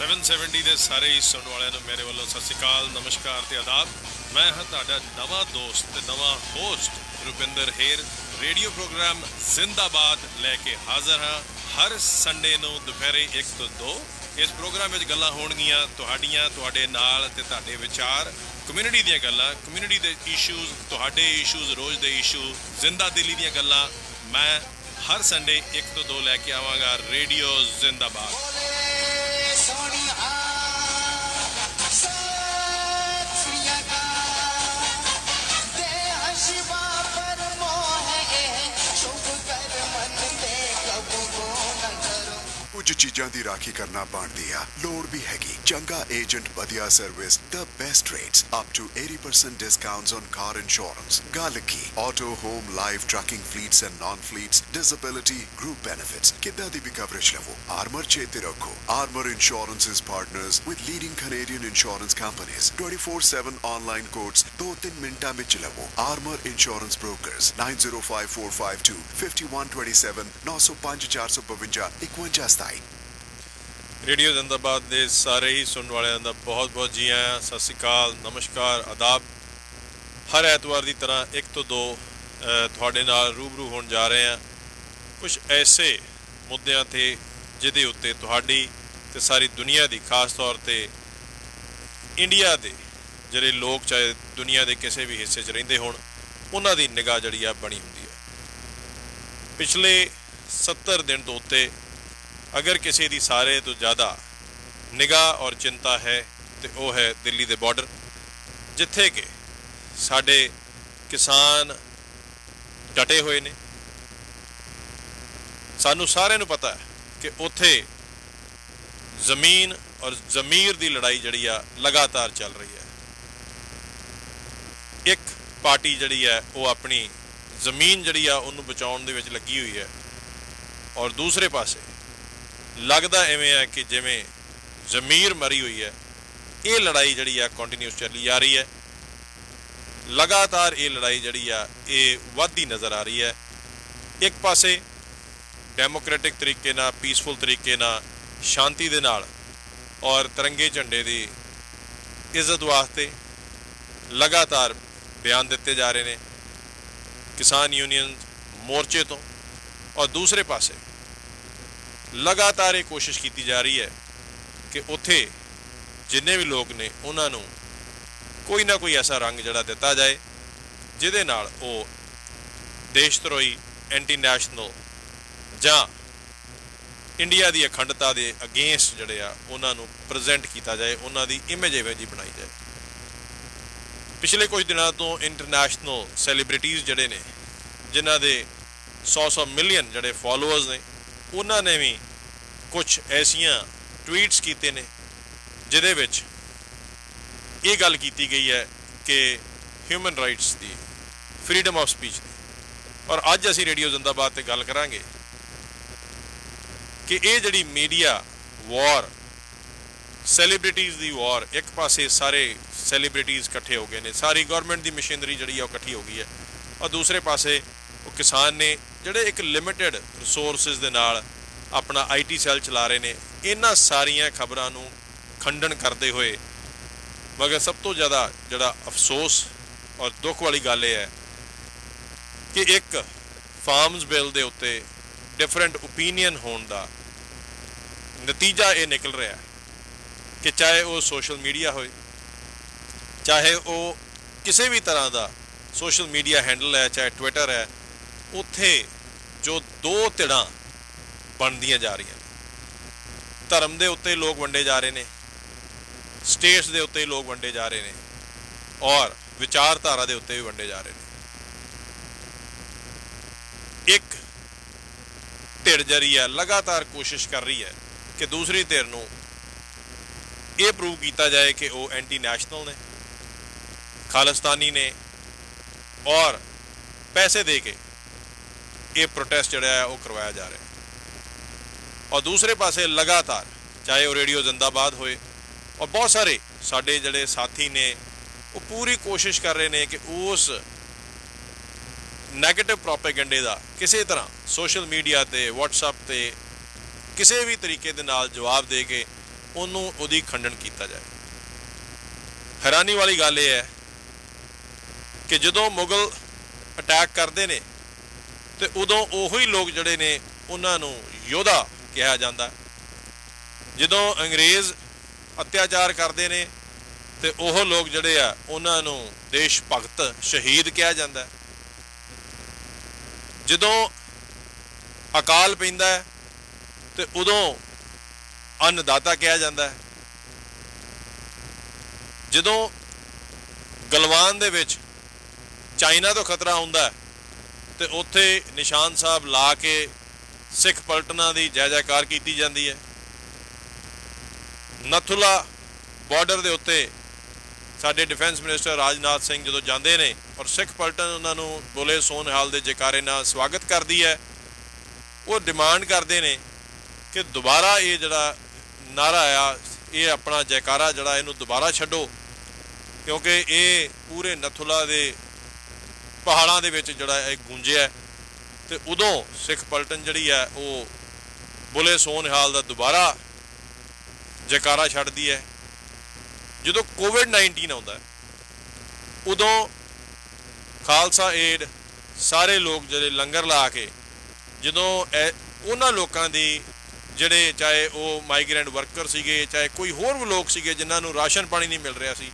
770 ਦੇ ਸਾਰੇ ਹੀ ਸੁਣਨ ਵਾਲਿਆਂ ਨੂੰ ਮੇਰੇ ਵੱਲੋਂ ਸਤਿ ਸ਼੍ਰੀ ਅਕਾਲ, ਨਮਸਕਾਰ ਤੇ ਆਦਾਬ। ਮੈਂ ਹਾਂ ਤੁਹਾਡਾ ਨਵਾਂ ਦੋਸਤ ਤੇ ਨਵਾਂ ਹੋਸਟ ਰੁਪਿੰਦਰ ਹੇਰ। ਰੇਡੀਓ ਪ੍ਰੋਗਰਾਮ ਜ਼ਿੰਦਾਬਾਦ ਲੈ ਕੇ ਹਾਜ਼ਰ ਹਾਂ ਹਰ ਸੰਡੇ ਨੂੰ ਦੁਪਹਿਰੇ 1 ਤੋਂ 2। ਇਸ ਪ੍ਰੋਗਰਾਮ ਵਿੱਚ ਗੱਲਾਂ ਹੋਣਗੀਆਂ ਤੁਹਾਡੀਆਂ, ਤੁਹਾਡੇ ਨਾਲ ਤੇ ਤੁਹਾਡੇ ਵਿਚਾਰ, ਕਮਿਊਨਿਟੀ ਦੀਆਂ ਗੱਲਾਂ, ਕਮਿਊਨਿਟੀ ਦੇ ਇਸ਼ੂਜ਼, ਤੁਹਾਡੇ ਇਸ਼ੂਜ਼, ਰੋਜ਼ ਦੇ ਇਸ਼ੂ, ਜ਼ਿੰਦਾ ਦਿਲੀ ਦੀਆਂ ਗੱਲਾਂ ਮੈਂ ਹਰ ਸੰਡੇ 1 ਤੋਂ 2 ਲੈ ਕੇ ਆਵਾਂਗਾ। ਰੇਡੀਓ ਜ਼ਿੰਦਾਬਾਦ। कुछ चीज़ों की राखी करना बनती है, लोड़ भी हैगी। चंगा एजेंट, बढ़िया service, the best rates, up to 80% discounts on car insurance। गल की auto, home, life, trucking fleets and non-fleets, disability, group benefits, कितना दी भी coverage लवो। आर्मर चेते रखो। Armor Insurance is partners with leading Canadian insurance companies। 24/7 online quotes 2-3 मिनटा में चिलवो। Armor Insurance Brokers 905452 5127 905 452 5127। Radio ਜ਼ਿੰਦਾਬਾਦ ਦੇ ਸਾਰੇ ਹੀ ਸੁਣਨ ਵਾਲਿਆਂ ਦਾ ਬਹੁਤ ਬਹੁਤ ਜੀ ਆਇਆਂ, ਸਤਿ ਸ਼੍ਰੀ ਅਕਾਲ, ਨਮਸਕਾਰ, ਆਦਾਬ। ਹਰ ਐਤਵਾਰ ਦੀ ਤਰ੍ਹਾਂ 1 ਤੋਂ 2 ਤੁਹਾਡੇ ਨਾਲ ਰੂਬਰੂ ਹੋਣ ਜਾ ਰਹੇ ਹਾਂ ਕੁਝ ਐਸੇ ਮੁੱਦਿਆਂ 'ਤੇ ਜਿਹਦੇ ਉੱਤੇ ਤੁਹਾਡੀ ਅਤੇ ਸਾਰੀ ਦੁਨੀਆ ਦੀ, ਖਾਸ ਤੌਰ 'ਤੇ ਇੰਡੀਆ ਦੇ ਜਿਹੜੇ ਲੋਕ ਚਾਹੇ ਦੁਨੀਆ ਦੇ ਕਿਸੇ ਵੀ ਹਿੱਸੇ 'ਚ ਰਹਿੰਦੇ ਹੋਣ, ਉਹਨਾਂ ਦੀ ਨਿਗਾਹ ਜਿਹੜੀ ਆ ਬਣੀ ਹੁੰਦੀ ਹੈ। ਪਿਛਲੇ 70 ਦਿਨ ਤੋਂ ਉੱਤੇ अगर किसी की सारे तो ज़्यादा निगाह और चिंता है तो वह है दिल्ली के बॉर्डर, जिथे कि साडे किसान डटे हुए ने। सानू सारे नू पता है कि उत्थे ज़मीन और ज़मीर की लड़ाई जड़ी आ लगातार चल रही है। एक पार्टी जड़ी है वो अपनी ज़मीन जड़ी आ उन्नू बचाउण दे विच लगी हुई है, और दूसरे पासे लगता इवें है कि जिमें ज़मीर मरी हुई है। ये लड़ाई जड़ी है कंटिन्यूस चली आ रही है, लगातार ये लड़ाई जड़ी है ये वधदी नज़र आ रही है। एक पासे डेमोक्रेटिक तरीके नाल, पीसफुल तरीके नाल, शांति दे नाल और तिरंगे झंडे की इज्जत वास्ते लगातार बयान दिते जा रहे हैं किसान यूनियन मोर्चे तो, और दूसरे पासे लगातार ये कोशिश की जा रही है कि उत्थे जिन्ने भी लोग ने उन्होंने कोई ना कोई ऐसा रंग जड़ा दिता जाए जिहदे नाल वो देशद्रोही, एंटी नैशनल जां इंडिया की अखंडता के अगेंस्ट जड़े आ उन्होंने प्रजेंट किया जाए, उन्होंने इमेज इवें जी बनाई जाए। पिछले कुछ दिनों तो इंटरनैशनल सैलीब्रिटीज़ जड़े ने जिन्हां दे 100 मिलियन जड़े फॉलोअर्स ने, उन्होंने भी कुछ ऐसियां ट्वीट्स कीते ने जिहदे विच ये गल कीती गई है कि ह्यूमन राइट्स की, फ्रीडम ऑफ स्पीच की। और अज असी रेडियो जिंदाबाद ते गल करांगे कि ये जिहड़ी मीडिया वॉर, सैलीब्रिटीज़ की वॉर, एक पासे सारे सैलीब्रिटीज़ इकट्ठे हो गए ने, सारी गौरमेंट की मशीनरी जिहड़ी है इकट्ठी हो गई है, और दूसरे पासे वो किसान ने ਜਿਹੜੇ एक लिमिटेड रिसोर्सिस ਦੇ ਨਾਲ अपना IT सैल चला रहे हैं। इन्हां सारियां खबरां नूं खंडन करते हुए मगर सब तो ज़्यादा जिहड़ा अफसोस और दुख वाली गल है कि एक फार्म्स बिल के उत्ते डिफरेंट ओपीनियन होने का नतीजा ये निकल रहा है कि चाहे वो सोशल मीडिया हो, चाहे वो किसी भी तरह का सोशल मीडिया हैंडल है, चाहे ट्विटर है, उत्थे जो दो धिड़ां बनदियां जा रही हैं। धर्म के उत्ते लोग वंडे जा रहे हैं, स्टेट्स के उत्ते लोग वंडे जा रहे हैं, और विचारधारा के उत्ते भी वंडे जा रहे हैं। एक धिड़ जरी है लगातार कोशिश कर रही है कि दूसरी धिड़ नूं ये प्रूव किया जाए कि वो एंटी नैशनल ने, खालिस्तानी ने, और पैसे दे के ये प्रोटेस्ट जड़ा है वो करवाया जा रहा है। और दूसरे पासे लगातार चाहे वो रेडियो जिंदाबाद होए और बहुत सारे साडे जड़े साथी ने वो पूरी कोशिश कर रहे हैं कि उस नैगेटिव प्रोपेगेंडे का किसी तरह सोशल मीडिया ते, व्हाट्सएप ते किसी भी तरीके दे नाल जवाब दे के ਉਹਨੂੰ ਉਹਦੀ ਖੰਡਨ ਕੀਤਾ ਜਾਏ। ਹੈਰਾਨੀ ਵਾਲੀ ਗੱਲ ਇਹ ਹੈ ਕਿ ਜਦੋਂ ਮੁਗਲ ਅਟੈਕ ਕਰਦੇ ਨੇ ਤੇ ਉਦੋਂ ਉਹੀ ਲੋਕ ਜਿਹੜੇ ਨੇ ਉਹਨਾਂ ਨੂੰ ਯੋਧਾ ਕਿਹਾ ਜਾਂਦਾ। ਜਦੋਂ ਅੰਗਰੇਜ਼ ਅਤਿਆਚਾਰ ਕਰਦੇ ਨੇ ਤੇ ਉਹ ਲੋਕ ਜਿਹੜੇ ਆ ਉਹਨਾਂ ਨੂੰ ਦੇਸ਼ ਭਗਤ ਸ਼ਹੀਦ ਕਿਹਾ ਜਾਂਦਾ। ਜਦੋਂ ਅਕਾਲ ਪੈਂਦਾ ਹੈ ਤੇ ਉਦੋਂ ਅੰਨਦਾਤਾ ਕਿਹਾ ਜਾਂਦਾ। ਜਦੋਂ ਗਲਵਾਨ ਦੇ ਵਿੱਚ ਚਾਈਨਾ ਤੋਂ ਖਤਰਾ ਹੁੰਦਾ ਤੇ ਉੱਥੇ ਨਿਸ਼ਾਨ ਸਾਹਿਬ ਲਾ ਕੇ ਸਿੱਖ ਪਲਟਨਾਂ ਦੀ ਜੈ ਜੈਕਾਰ ਕੀਤੀ ਜਾਂਦੀ ਹੈ। ਨਥੂਲਾ ਬਾਰਡਰ ਦੇ ਉੱਤੇ ਸਾਡੇ ਡਿਫੈਂਸ ਮਿਨਿਸਟਰ ਰਾਜਨਾਥ ਸਿੰਘ ਜਦੋਂ ਜਾਂਦੇ ਨੇ ਔਰ ਸਿੱਖ ਪਲਟਨ ਉਹਨਾਂ ਨੂੰ ਬੋਲੇ ਸੋ ਨਿਹਾਲ ਦੇ ਜੈਕਾਰੇ ਨਾਲ ਸਵਾਗਤ ਕਰਦੀ ਹੈ, ਉਹ ਡਿਮਾਂਡ ਕਰਦੇ ਨੇ ਕਿ ਦੁਬਾਰਾ ਇਹ ਜਿਹੜਾ ਨਾਰਾ ਆ, ਇਹ ਆਪਣਾ ਜੈਕਾਰਾ ਜਿਹੜਾ ਇਹਨੂੰ ਦੁਬਾਰਾ ਛੱਡੋ, ਕਿਉਂਕਿ ਇਹ ਪੂਰੇ ਨਥੂਲਾ ਦੇ ਪਹਾੜਾਂ ਦੇ ਵਿੱਚ ਜਿਹੜਾ ਇਹ ਗੂੰਜਿਆ। ਤੇ ਉਦੋਂ ਸਿੱਖ ਪਲਟਨ ਜਿਹੜੀ ਹੈ ਉਹ ਬੋਲੇ ਸੋ ਨਿਹਾਲ ਦਾ ਦੁਬਾਰਾ ਜੈਕਾਰਾ ਛੱਡਦੀ ਹੈ। ਜਦੋਂ ਕੋਵਿਡ-19 ਆਉਂਦਾ ਉਦੋਂ ਖਾਲਸਾ ਏਡ ਸਾਰੇ ਲੋਕ ਜਿਹੜੇ ਲੰਗਰ ਲਾ ਕੇ ਜਦੋਂ ਉਹਨਾਂ ਲੋਕਾਂ ਦੀ ਜਿਹੜੇ ਚਾਹੇ ਉਹ ਮਾਈਗ੍ਰੈਂਟ ਵਰਕਰ ਸੀਗੇ, ਚਾਹੇ ਕੋਈ ਹੋਰ ਵੀ ਲੋਕ ਸੀਗੇ ਜਿਨ੍ਹਾਂ ਨੂੰ ਰਾਸ਼ਨ ਪਾਣੀ ਨਹੀਂ ਮਿਲ ਰਿਹਾ ਸੀ,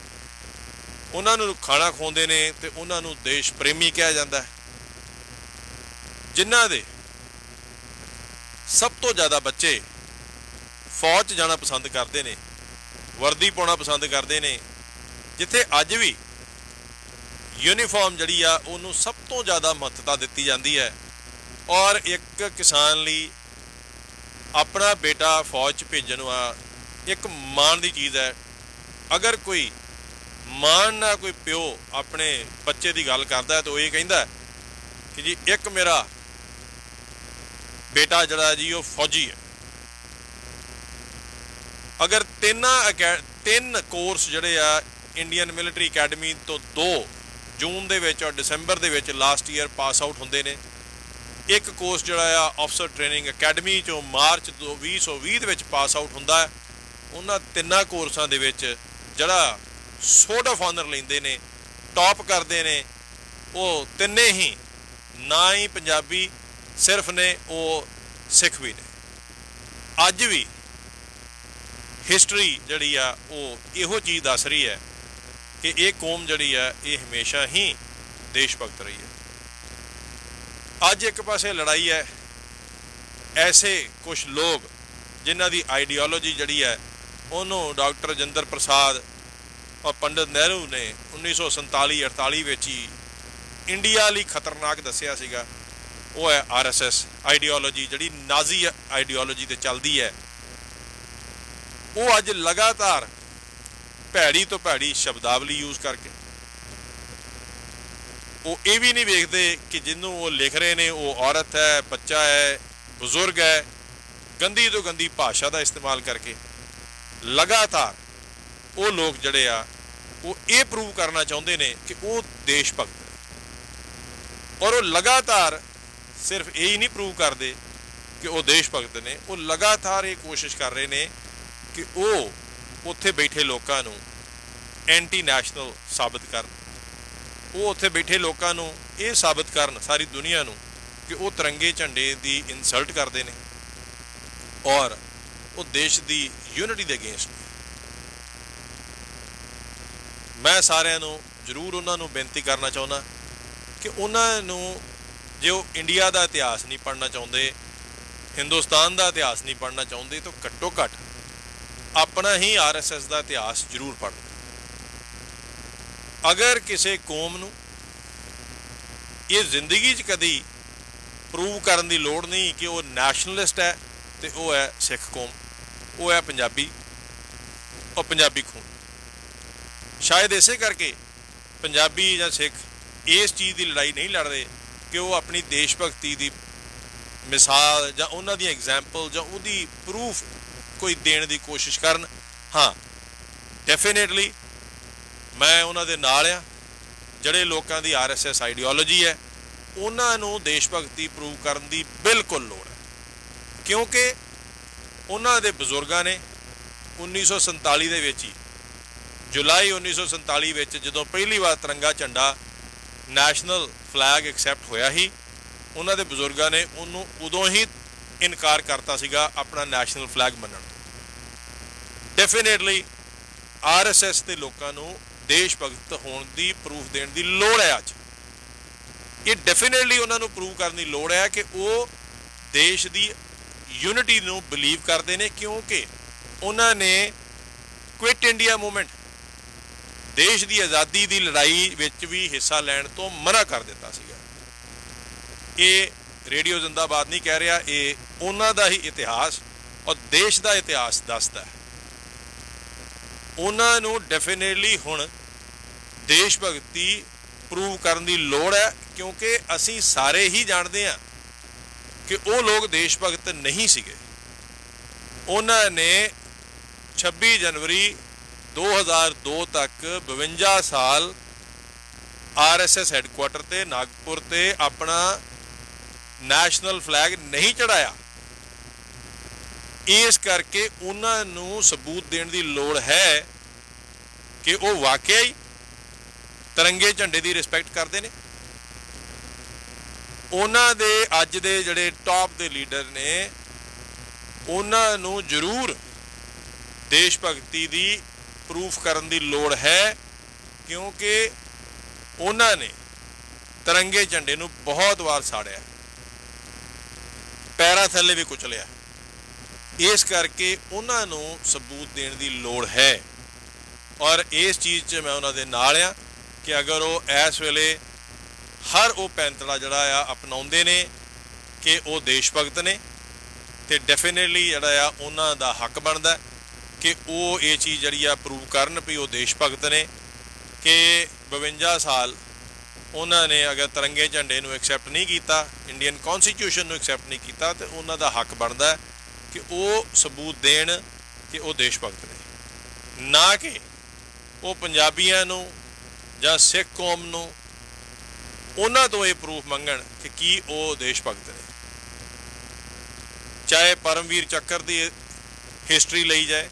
ਉਹਨਾਂ ਨੂੰ ਖਾਣਾ ਖਵਾਉਂਦੇ ਨੇ ਤੇ ਉਹਨਾਂ ਨੂੰ ਦੇਸ਼ ਪ੍ਰੇਮੀ ਕਿਹਾ ਜਾਂਦਾ। ਜਿਨ੍ਹਾਂ ਦੇ ਸਭ ਤੋਂ ਜ਼ਿਆਦਾ ਬੱਚੇ ਫੌਜ 'ਚ ਜਾਣਾ ਪਸੰਦ ਕਰਦੇ ਨੇ, ਵਰਦੀ ਪਾਉਣਾ ਪਸੰਦ ਕਰਦੇ ਨੇ, ਜਿੱਥੇ ਅੱਜ ਵੀ ਯੂਨੀਫਾਰਮ ਜਿਹੜੀ ਆ ਉਹਨੂੰ ਸਭ ਤੋਂ ਜ਼ਿਆਦਾ ਮਹੱਤਤਾ ਦਿੱਤੀ ਜਾਂਦੀ ਹੈ। ਔਰ ਇੱਕ ਕਿਸਾਨ ਲਈ ਆਪਣਾ ਬੇਟਾ ਫੌਜ 'ਚ ਭੇਜਣ ਆ ਇੱਕ ਮਾਣ ਦੀ ਚੀਜ਼ ਹੈ। ਅਗਰ ਕੋਈ ਮਾਣ ਨਾਲ ਕੋਈ ਪਿਓ ਆਪਣੇ ਬੱਚੇ ਦੀ ਗੱਲ ਕਰਦਾ ਤਾਂ ਉਹ ਇਹ ਕਹਿੰਦਾ ਕਿ ਜੀ ਇੱਕ ਮੇਰਾ ਬੇਟਾ ਜਿਹੜਾ ਜੀ ਉਹ ਫੌਜੀ ਹੈ। ਅਗਰ ਤਿੰਨ ਕੋਰਸ ਜਿਹੜੇ ਆ ਇੰਡੀਅਨ ਮਿਲਟਰੀ ਅਕੈਡਮੀ ਤੋਂ 2 ਜੂਨ ਦੇ ਵਿੱਚ ਔਰ ਦਸੰਬਰ ਦੇ ਵਿੱਚ ਲਾਸਟ ਈਅਰ ਪਾਸ ਆਊਟ ਹੁੰਦੇ ਨੇ, ਇੱਕ ਕੋਰਸ ਜਿਹੜਾ ਆ ਅਫਸਰ ਟ੍ਰੇਨਿੰਗ ਅਕੈਡਮੀ ਚੋਂ ਮਾਰਚ 2020 ਦੇ ਵਿੱਚ ਪਾਸ ਆਊਟ ਹੁੰਦਾ ਹੈ। ਉਹਨਾਂ ਤਿੰਨਾਂ ਕੋਰਸਾਂ ਦੇ ਵਿੱਚ ਜਿਹੜਾ ਸੋਰਟ ਆਫ ਆਨਰ ਲੈਂਦੇ ਨੇ, ਟੌਪ ਕਰਦੇ ਨੇ, ਉਹ ਤਿੰਨੇ ਹੀ ਨਾ ਹੀ ਪੰਜਾਬੀ ਸਿਰਫ ਨੇ, ਉਹ ਸਿੱਖ ਵੀ ਨੇ। ਅੱਜ ਵੀ ਹਿਸਟਰੀ ਜਿਹੜੀ ਆ ਉਹ ਇਹੋ ਚੀਜ਼ ਦੱਸ ਰਹੀ ਹੈ ਕਿ ਇਹ ਕੌਮ ਜਿਹੜੀ ਆ ਇਹ ਹਮੇਸ਼ਾ ਹੀ ਦੇਸ਼ ਭਗਤ ਰਹੀ ਹੈ। ਅੱਜ ਇੱਕ ਪਾਸੇ ਲੜਾਈ ਹੈ ਐਸੇ ਕੁਝ ਲੋਕ ਜਿਨ੍ਹਾਂ ਦੀ ਆਈਡੀਓਲੋਜੀ ਜਿਹੜੀ ਹੈ ਉਹਨੂੰ ਡਾਕਟਰ ਰਾਜਿੰਦਰ ਪ੍ਰਸਾਦ ਔਰ ਪੰਡਿਤ ਨਹਿਰੂ ਨੇ 1947-48 ਵਿੱਚ ਹੀ ਇੰਡੀਆ ਲਈ ਖਤਰਨਾਕ ਦੱਸਿਆ ਸੀਗਾ। ਉਹ ਹੈ RSS ਆਈਡੀਓਲੋਜੀ, ਜਿਹੜੀ ਨਾਜ਼ੀ ਆਈਡੀਓਲੋਜੀ ਤੇ ਚੱਲਦੀ ਹੈ। ਉਹ ਅੱਜ ਲਗਾਤਾਰ ਭੈੜੀ ਤੋਂ ਭੈੜੀ ਸ਼ਬਦਾਵਲੀ ਯੂਜ਼ ਕਰਕੇ ਉਹ ਇਹ ਵੀ ਨਹੀਂ ਵੇਖਦੇ ਕਿ ਜਿਹਨੂੰ ਉਹ ਲਿਖ ਰਹੇ ਨੇ ਉਹ ਔਰਤ ਹੈ, ਬੱਚਾ ਹੈ, ਬਜ਼ੁਰਗ ਹੈ। ਗੰਦੀ ਤੋਂ ਗੰਦੀ ਭਾਸ਼ਾ ਦਾ ਇਸਤੇਮਾਲ ਕਰਕੇ ਲਗਾਤਾਰ ਉਹ ਲੋਕ ਜਿਹੜੇ ਆ ਉਹ ਇਹ ਪ੍ਰੂਵ ਕਰਨਾ ਚਾਹੁੰਦੇ ਨੇ ਕਿ ਉਹ ਦੇਸ਼ ਭਗਤ ਨੇ। ਔਰ ਉਹ ਲਗਾਤਾਰ ਸਿਰਫ ਇਹ ਹੀ ਨਹੀਂ ਪ੍ਰੂਵ ਕਰਦੇ ਕਿ ਉਹ ਦੇਸ਼ ਭਗਤ ਨੇ, ਉਹ ਲਗਾਤਾਰ ਇਹ ਕੋਸ਼ਿਸ਼ ਕਰ ਰਹੇ ਨੇ ਕਿ ਉਹ ਉੱਥੇ ਬੈਠੇ ਲੋਕਾਂ ਨੂੰ ਐਂਟੀ ਨੈਸ਼ਨਲ ਸਾਬਤ ਕਰਨ। ਉਹ ਉੱਥੇ ਬੈਠੇ ਲੋਕਾਂ ਨੂੰ ਇਹ ਸਾਬਤ ਕਰਨ, ਸਾਰੀ ਦੁਨੀਆ ਨੂੰ, ਕਿ ਉਹ ਤਿਰੰਗੇ ਝੰਡੇ ਦੀ ਇਨਸਲਟ ਕਰਦੇ ਨੇ ਔਰ ਉਹ ਦੇਸ਼ ਦੀ ਯੂਨਿਟੀ ਦੇ ਅਗੇਂਸਟ ਨੇ। ਮੈਂ ਸਾਰਿਆਂ ਨੂੰ ਜ਼ਰੂਰ ਉਹਨਾਂ ਨੂੰ ਬੇਨਤੀ ਕਰਨਾ ਚਾਹੁੰਦਾ ਕਿ ਉਹਨਾਂ ਨੂੰ, ਜੇ ਉਹ ਇੰਡੀਆ ਦਾ ਇਤਿਹਾਸ ਨਹੀਂ ਪੜ੍ਹਨਾ ਚਾਹੁੰਦੇ, ਹਿੰਦੁਸਤਾਨ ਦਾ ਇਤਿਹਾਸ ਨਹੀਂ ਪੜ੍ਹਨਾ ਚਾਹੁੰਦੇ, ਤਾਂ ਘੱਟੋ ਘੱਟ ਆਪਣਾ ਹੀ RSS ਦਾ ਇਤਿਹਾਸ ਜ਼ਰੂਰ ਪੜ੍ਹਨ। ਅਗਰ ਕਿਸੇ ਕੌਮ ਨੂੰ ਇਹ ਜ਼ਿੰਦਗੀ 'ਚ ਕਦੀ ਪ੍ਰੂਵ ਕਰਨ ਦੀ ਲੋੜ ਨਹੀਂ ਕਿ ਉਹ ਨੈਸ਼ਨਲਿਸਟ ਹੈ, ਤੇ ਉਹ ਹੈ ਸਿੱਖ ਕੌਮ, ਉਹ ਹੈ ਪੰਜਾਬੀ, ਉਹ ਪੰਜਾਬੀ ਖੂਨ। ਸ਼ਾਇਦ ਇਸੇ ਕਰਕੇ ਪੰਜਾਬੀ ਜਾਂ ਸਿੱਖ ਇਸ ਚੀਜ਼ ਦੀ ਲੜਾਈ ਨਹੀਂ ਲੜਦੇ ਕਿ ਉਹ ਆਪਣੀ ਦੇਸ਼ ਭਗਤੀ ਦੀ ਮਿਸਾਲ ਜਾਂ ਉਹਨਾਂ ਦੀ ਐਗਜ਼ਾਮਪਲ ਜਾਂ ਉਹਦੀ ਪ੍ਰੂਫ ਕੋਈ ਦੇਣ ਦੀ ਕੋਸ਼ਿਸ਼ ਕਰਨ। ਹਾਂ, ਡੈਫੀਨੇਟਲੀ ਮੈਂ ਉਹਨਾਂ ਦੇ ਨਾਲ ਆ ਜਿਹੜੇ ਲੋਕਾਂ ਦੀ RSS ਆਈਡੀਓਲੋਜੀ ਹੈ, ਉਹਨਾਂ ਨੂੰ ਦੇਸ਼ ਭਗਤੀ ਪ੍ਰੂਵ ਕਰਨ ਦੀ ਬਿਲਕੁਲ ਲੋੜ ਹੈ, ਕਿਉਂਕਿ ਉਹਨਾਂ ਦੇ ਬਜ਼ੁਰਗਾਂ ਨੇ, 1947 ਦੇ ਵਿੱਚ ਹੀ जुलाई 1947 ਵਿੱਚ ਜਦੋਂ ਪਹਿਲੀ ਵਾਰ तिरंगा झंडा ਨੈਸ਼ਨਲ ਫਲੈਗ ਐਕਸੈਪਟ ਹੋਇਆ ਸੀ, ਉਹਨਾਂ ਦੇ ਬਜ਼ੁਰਗਾਂ ਨੇ ਉਹਨੂੰ ਉਦੋਂ ਹੀ ਇਨਕਾਰ ਕਰਤਾ ਸੀਗਾ ਆਪਣਾ ਨੈਸ਼ਨਲ ਫਲੈਗ ਮੰਨਣ ਤੋਂ। ਡੈਫੀਨੇਟਲੀ RSS ਦੇ ਲੋਕਾਂ ਨੂੰ ਦੇਸ਼ ਭਗਤ ਹੋਣ ਦੀ ਪ੍ਰੂਫ ਦੇਣ ਦੀ ਲੋੜ ਹੈ। ਅੱਜ ਇਹ ਡੈਫੀਨੇਟਲੀ ਉਹਨਾਂ ਨੂੰ ਪ੍ਰੂਵ ਕਰਨ ਦੀ ਲੋੜ ਹੈ ਕਿ ਉਹ ਦੇਸ਼ ਦੀ ਯੂਨਿਟੀ ਨੂੰ ਬਿਲੀਵ ਕਰਦੇ ਨੇ, ਕਿਉਂਕਿ ਉਹਨਾਂ ਨੇ ਕੁਇਟ ਇੰਡੀਆ ਮੂਵਮੈਂਟ, ਦੇਸ਼ ਦੀ ਆਜ਼ਾਦੀ ਦੀ ਲੜਾਈ ਵਿੱਚ ਵੀ ਹਿੱਸਾ ਲੈਣ ਤੋਂ ਮਨਾ ਕਰ ਦਿੱਤਾ ਸੀਗਾ। ਇਹ ਰੇਡੀਓ ਜ਼ਿੰਦਾਬਾਦ ਨਹੀਂ ਕਹਿ ਰਿਹਾ, ਇਹ ਉਹਨਾਂ ਦਾ ਹੀ ਇਤਿਹਾਸ ਔਰ ਦੇਸ਼ ਦਾ ਇਤਿਹਾਸ ਦੱਸਦਾ ਹੈ। ਉਹਨਾਂ ਨੂੰ ਡੈਫੀਨੇਟਲੀ ਹੁਣ ਦੇਸ਼ ਭਗਤੀ ਪ੍ਰੂਵ ਕਰਨ ਦੀ ਲੋੜ ਹੈ, ਕਿਉਂਕਿ ਅਸੀਂ ਸਾਰੇ ਹੀ ਜਾਣਦੇ ਹਾਂ ਕਿ ਉਹ ਲੋਕ ਦੇਸ਼ ਭਗਤ ਨਹੀਂ ਸੀਗੇ। ਉਹਨਾਂ ਨੇ 26 ਜਨਵਰੀ 2002 ਤੱਕ 52 ਸਾਲ RSS ਹੈਡਕੁਆਟਰ ਤੇ ਨਾਗਪੁਰ ਤੇ ਆਪਣਾ ਨੈਸ਼ਨਲ ਫਲੈਗ ਨਹੀਂ ਚੜਾਇਆ। ਇਸ ਕਰਕੇ ਉਹਨਾਂ ਨੂੰ ਸਬੂਤ ਦੇਣ ਦੀ ਲੋੜ ਹੈ ਕਿ ਉਹ ਵਾਕਿਆ ਹੀ ਤਿਰੰਗੇ ਝੰਡੇ ਦੀ ਰਿਸਪੈਕਟ ਕਰਦੇ ਨੇ। ਉਹਨਾਂ ਦੇ ਅੱਜ ਦੇ ਜਿਹੜੇ ਟੌਪ ਦੇ ਲੀਡਰ ਨੇ, ਉਹਨਾਂ ਨੂੰ ਜ਼ਰੂਰ ਦੇਸ਼ ਭਗਤੀ ਦੀ ਪ੍ਰੂਫ ਕਰਨ ਦੀ ਲੋੜ ਹੈ, ਕਿਉਂਕਿ ਉਹਨਾਂ ਨੇ ਤਿਰੰਗੇ ਝੰਡੇ ਨੂੰ ਬਹੁਤ ਵਾਰ ਸਾੜਿਆ, ਪੈਰਾਂ ਥੱਲੇ ਵੀ ਕੁਚਲਿਆ। ਇਸ ਕਰਕੇ ਉਹਨਾਂ ਨੂੰ ਸਬੂਤ ਦੇਣ ਦੀ ਲੋੜ ਹੈ। ਔਰ ਇਸ ਚੀਜ਼ 'ਚ ਮੈਂ ਉਹਨਾਂ ਦੇ ਨਾਲ ਆ ਕਿ ਅਗਰ ਉਹ ਇਸ ਵੇਲੇ ਹਰ ਉਹ ਪੈਂਤੜਾ ਜਿਹੜਾ ਆ ਅਪਣਾਉਂਦੇ ਨੇ ਕਿ ਉਹ ਦੇਸ਼ ਭਗਤ ਨੇ, ਤੇ ਡੈਫੀਨੇਟਲੀ ਜਿਹੜਾ ਆ ਉਹਨਾਂ ਦਾ ਹੱਕ ਬਣਦਾ ਕਿ ਉਹ ਇਹ ਚੀਜ਼ ਜਿਹੜੀ ਆ ਪ੍ਰੂਵ ਕਰਨ ਵੀ ਉਹ ਦੇਸ਼ ਭਗਤ ਨੇ, ਕਿ 52 ਸਾਲ ਉਹਨਾਂ ਨੇ ਅਗਰ ਤਿਰੰਗੇ ਝੰਡੇ ਨੂੰ ਐਕਸੈਪਟ ਨਹੀਂ ਕੀਤਾ, ਇੰਡੀਅਨ ਕੌਨਸਟੀਟਿਊਸ਼ਨ ਨੂੰ ਐਕਸੈਪਟ ਨਹੀਂ ਕੀਤਾ, ਤੇ ਉਹਨਾਂ ਦਾ ਹੱਕ ਬਣਦਾ ਕਿ ਉਹ ਸਬੂਤ ਦੇਣ ਕਿ ਉਹ ਦੇਸ਼ ਭਗਤ ਨੇ, ਨਾ ਕਿ ਉਹ ਪੰਜਾਬੀਆਂ ਨੂੰ ਜਾਂ ਸਿੱਖ ਕੌਮ ਨੂੰ ਉਹਨਾਂ ਤੋਂ ਇਹ ਪ੍ਰੂਫ ਮੰਗਣ ਕਿ ਕੀ ਉਹ ਦੇਸ਼ ਭਗਤ ਨੇ। ਚਾਹੇ ਪਰਮਵੀਰ ਚੱਕਰ ਦੀ ਹਿਸਟਰੀ ਲਈ ਜਾਏ,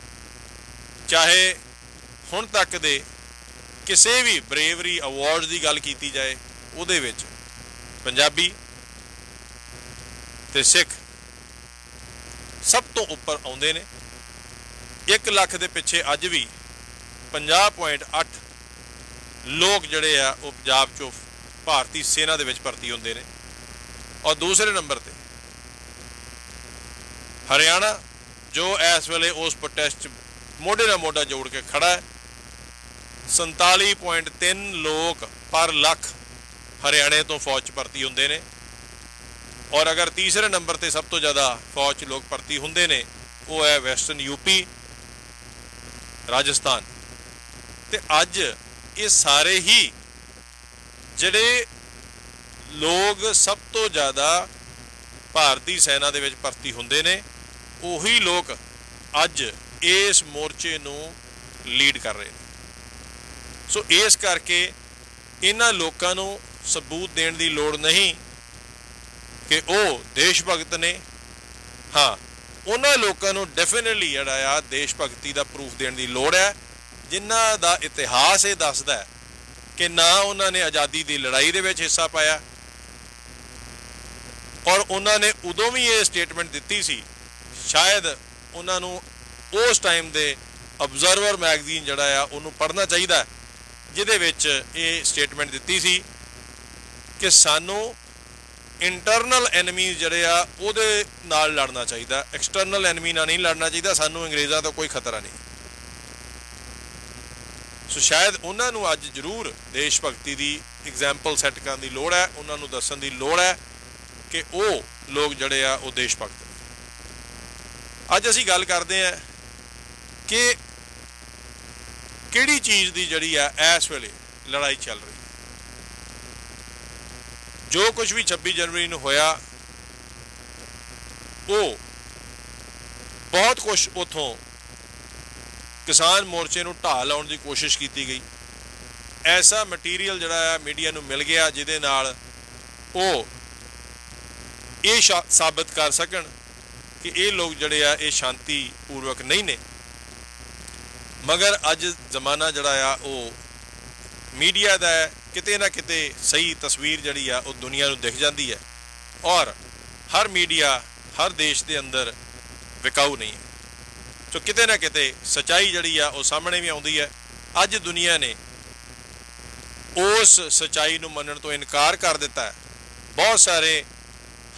ਚਾਹੇ ਹੁਣ ਤੱਕ ਦੇ ਕਿਸੇ ਵੀ ਬਰੇਵਰੀ ਅਵਾਰਡ ਦੀ ਗੱਲ ਕੀਤੀ ਜਾਏ, ਉਹਦੇ ਵਿੱਚ ਪੰਜਾਬੀ ਤੇ ਸਿੱਖ ਸਭ ਤੋਂ ਉੱਪਰ ਆਉਂਦੇ ਨੇ। 1 ਲੱਖ ਦੇ ਪਿੱਛੇ ਅੱਜ ਵੀ 50.8 ਲੋਕ ਜਿਹੜੇ ਆ ਉਹ ਪੰਜਾਬ 'ਚੋਂ ਭਾਰਤੀ ਸੈਨਾ ਦੇ ਵਿੱਚ ਭਰਤੀ ਹੁੰਦੇ ਨੇ। ਔਰ ਦੂਸਰੇ ਨੰਬਰ ਤੇ ਹਰਿਆਣਾ, ਜੋ ਇਸ ਵੇਲੇ ਉਸ ਪ੍ਰੋਟੈਸਟ 'ਚ ਮੋਢੇ ਨਾਲ ਮੋਢਾ ਜੋੜ ਕੇ ਖੜਾ ਹੈ। 47.3 ਲੋਕ ਪਰ ਲੱਖ ਹਰਿਆਣੇ ਤੋਂ ਫੌਜ 'ਚ ਭਰਤੀ ਹੁੰਦੇ ਨੇ। ਔਰ ਅਗਰ ਤੀਸਰੇ ਨੰਬਰ ਤੇ ਸਭ ਤੋਂ ਜ਼ਿਆਦਾ ਫੌਜ 'ਚ ਲੋਕ ਭਰਤੀ ਹੁੰਦੇ ਨੇ, ਉਹ ਹੈ ਵੈਸਟਰਨ ਯੂਪੀ, ਰਾਜਸਥਾਨ। ਤੇ ਅੱਜ ਇਹ ਸਾਰੇ ਹੀ ਜਿਹੜੇ ਲੋਕ ਸਭ ਤੋਂ ਜ਼ਿਆਦਾ ਭਾਰਤੀ ਸੈਨਾ ਦੇ ਵਿੱਚ ਭਰਤੀ ਹੁੰਦੇ ਨੇ, ਉਹੀ ਲੋਕ ਅੱਜ ਇਸ ਮੋਰਚੇ ਨੂੰ ਲੀਡ ਕਰ ਰਹੇ ਨੇ। ਸੋ ਇਸ ਕਰਕੇ ਇਹਨਾਂ ਲੋਕਾਂ ਨੂੰ ਸਬੂਤ ਦੇਣ ਦੀ ਲੋੜ ਨਹੀਂ ਕਿ ਉਹ ਦੇਸ਼ ਭਗਤ ਨੇ। ਹਾਂ, ਉਹਨਾਂ ਲੋਕਾਂ ਨੂੰ ਡੈਫੀਨੇਟਲੀ ਜਿਹੜਾ ਆ ਦੇਸ਼ ਭਗਤੀ ਦਾ ਪ੍ਰੂਫ ਦੇਣ ਦੀ ਲੋੜ ਹੈ, ਜਿਨ੍ਹਾਂ ਦਾ ਇਤਿਹਾਸ ਇਹ ਦੱਸਦਾ ਹੈ ਕਿ ਨਾ ਉਹਨਾਂ ਨੇ ਆਜ਼ਾਦੀ ਦੀ ਲੜਾਈ ਦੇ ਵਿੱਚ ਹਿੱਸਾ ਪਾਇਆ, ਔਰ ਉਹਨਾਂ ਨੇ ਉਦੋਂ ਵੀ ਇਹ ਸਟੇਟਮੈਂਟ ਦਿੱਤੀ ਸੀ, ਸ਼ਾਇਦ ਉਹਨਾਂ ਨੂੰ ਉਸ ਟਾਈਮ ਦੇ ਅਬਜ਼ਰਵਰ ਮੈਗਜ਼ੀਨ ਜਿਹੜਾ ਆ ਉਹਨੂੰ ਪੜ੍ਹਨਾ ਚਾਹੀਦਾ, ਜਿਹਦੇ ਵਿੱਚ ਇਹ ਸਟੇਟਮੈਂਟ ਦਿੱਤੀ ਸੀ ਕਿ ਸਾਨੂੰ ਇੰਟਰਨਲ ਐਨਮੀਜ਼ ਜਿਹੜੇ ਆ ਉਹਦੇ ਨਾਲ ਲੜਨਾ ਚਾਹੀਦਾ, ਐਕਸਟਰਨਲ ਐਨਮੀ ਨਾਲ ਨਹੀਂ ਲੜਨਾ ਚਾਹੀਦਾ, ਸਾਨੂੰ ਅੰਗਰੇਜ਼ਾਂ ਤੋਂ ਕੋਈ ਖਤਰਾ ਨਹੀਂ। ਸੋ ਸ਼ਾਇਦ ਉਹਨਾਂ ਨੂੰ ਅੱਜ ਜ਼ਰੂਰ ਦੇਸ਼ ਭਗਤੀ ਦੀ ਐਗਜ਼ਾਮਪਲ ਸੈੱਟ ਕਰਨ ਦੀ ਲੋੜ ਹੈ, ਉਹਨਾਂ ਨੂੰ ਦੱਸਣ ਦੀ ਲੋੜ ਹੈ ਕਿ ਉਹ ਲੋਕ ਜਿਹੜੇ ਆ ਉਹ ਦੇਸ਼ ਭਗਤ ਨੇ। ਅੱਜ ਅਸੀਂ ਗੱਲ ਕਰਦੇ ਹਾਂ ਕਿ ਕਿਹੜੀ ਚੀਜ਼ ਦੀ ਜਿਹੜੀ ਆ ਇਸ ਵੇਲੇ ਲੜਾਈ ਚੱਲ ਰਹੀ ਹੈ। ਜੋ ਕੁਝ ਵੀ 26 ਜਨਵਰੀ ਨੂੰ ਹੋਇਆ, ਉਹ ਬਹੁਤ ਕੁਝ ਉੱਥੋਂ ਕਿਸਾਨ ਮੋਰਚੇ ਨੂੰ ਢਾਹ ਲਾਉਣ ਦੀ ਕੋਸ਼ਿਸ਼ ਕੀਤੀ ਗਈ। ਐਸਾ ਮਟੀਰੀਅਲ ਜਿਹੜਾ ਆ ਮੀਡੀਆ ਨੂੰ ਮਿਲ ਗਿਆ ਜਿਹਦੇ ਨਾਲ ਉਹ ਇਹ ਸਾਬਤ ਕਰ ਸਕਣ ਕਿ ਇਹ ਲੋਕ ਜਿਹੜੇ ਆ ਇਹ ਸ਼ਾਂਤੀ ਪੂਰਵਕ ਨਹੀਂ ਨੇ। मगर अज जमाना जड़ा आ वो मीडिया का है, किते ना किते सही तस्वीर जड़ी आ वो दुनिया नूं दिख जाती है और हर मीडिया हर देश के अंदर विकाऊ नहीं है। तो किते ना किते सच्चाई जड़ी आ वो सामने भी आउंदी है। अज दुनिया ने उस सच्चाई नूं मनण तो इनकार कर दिता है। बहुत सारे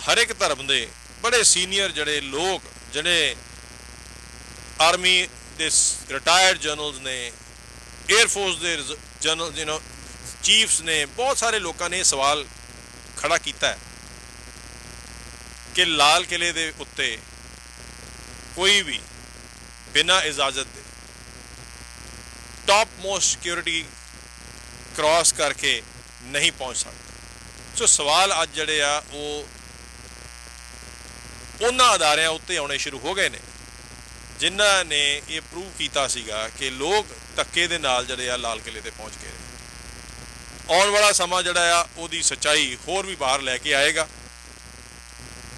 हर एक धर्म के बड़े सीनियर जड़े लोग जड़े आर्मी के रिटायर्ड जनरल्स ने, एयरफोर्स के जनरल चीफ्स ने, बहुत सारे लोगों ने सवाल खड़ा किया है कि लाल किले के उत्ते कोई भी बिना इजाजत दे टॉप मोस्ट सिक्योरिटी क्रॉस करके नहीं पहुंच सकता। सो सवाल अज जड़े आ वो उन्हां अदारियां उत्ते आने शुरू हो गए ने जिन्हां ने ये प्रूव किया सीगा कि लोग धक्के दे नाल जड़े आ लाल किले ते पहुंच गए। आने वाला समा जड़ा आ ओदी सच्चाई होर भी बाहर लैके आएगा।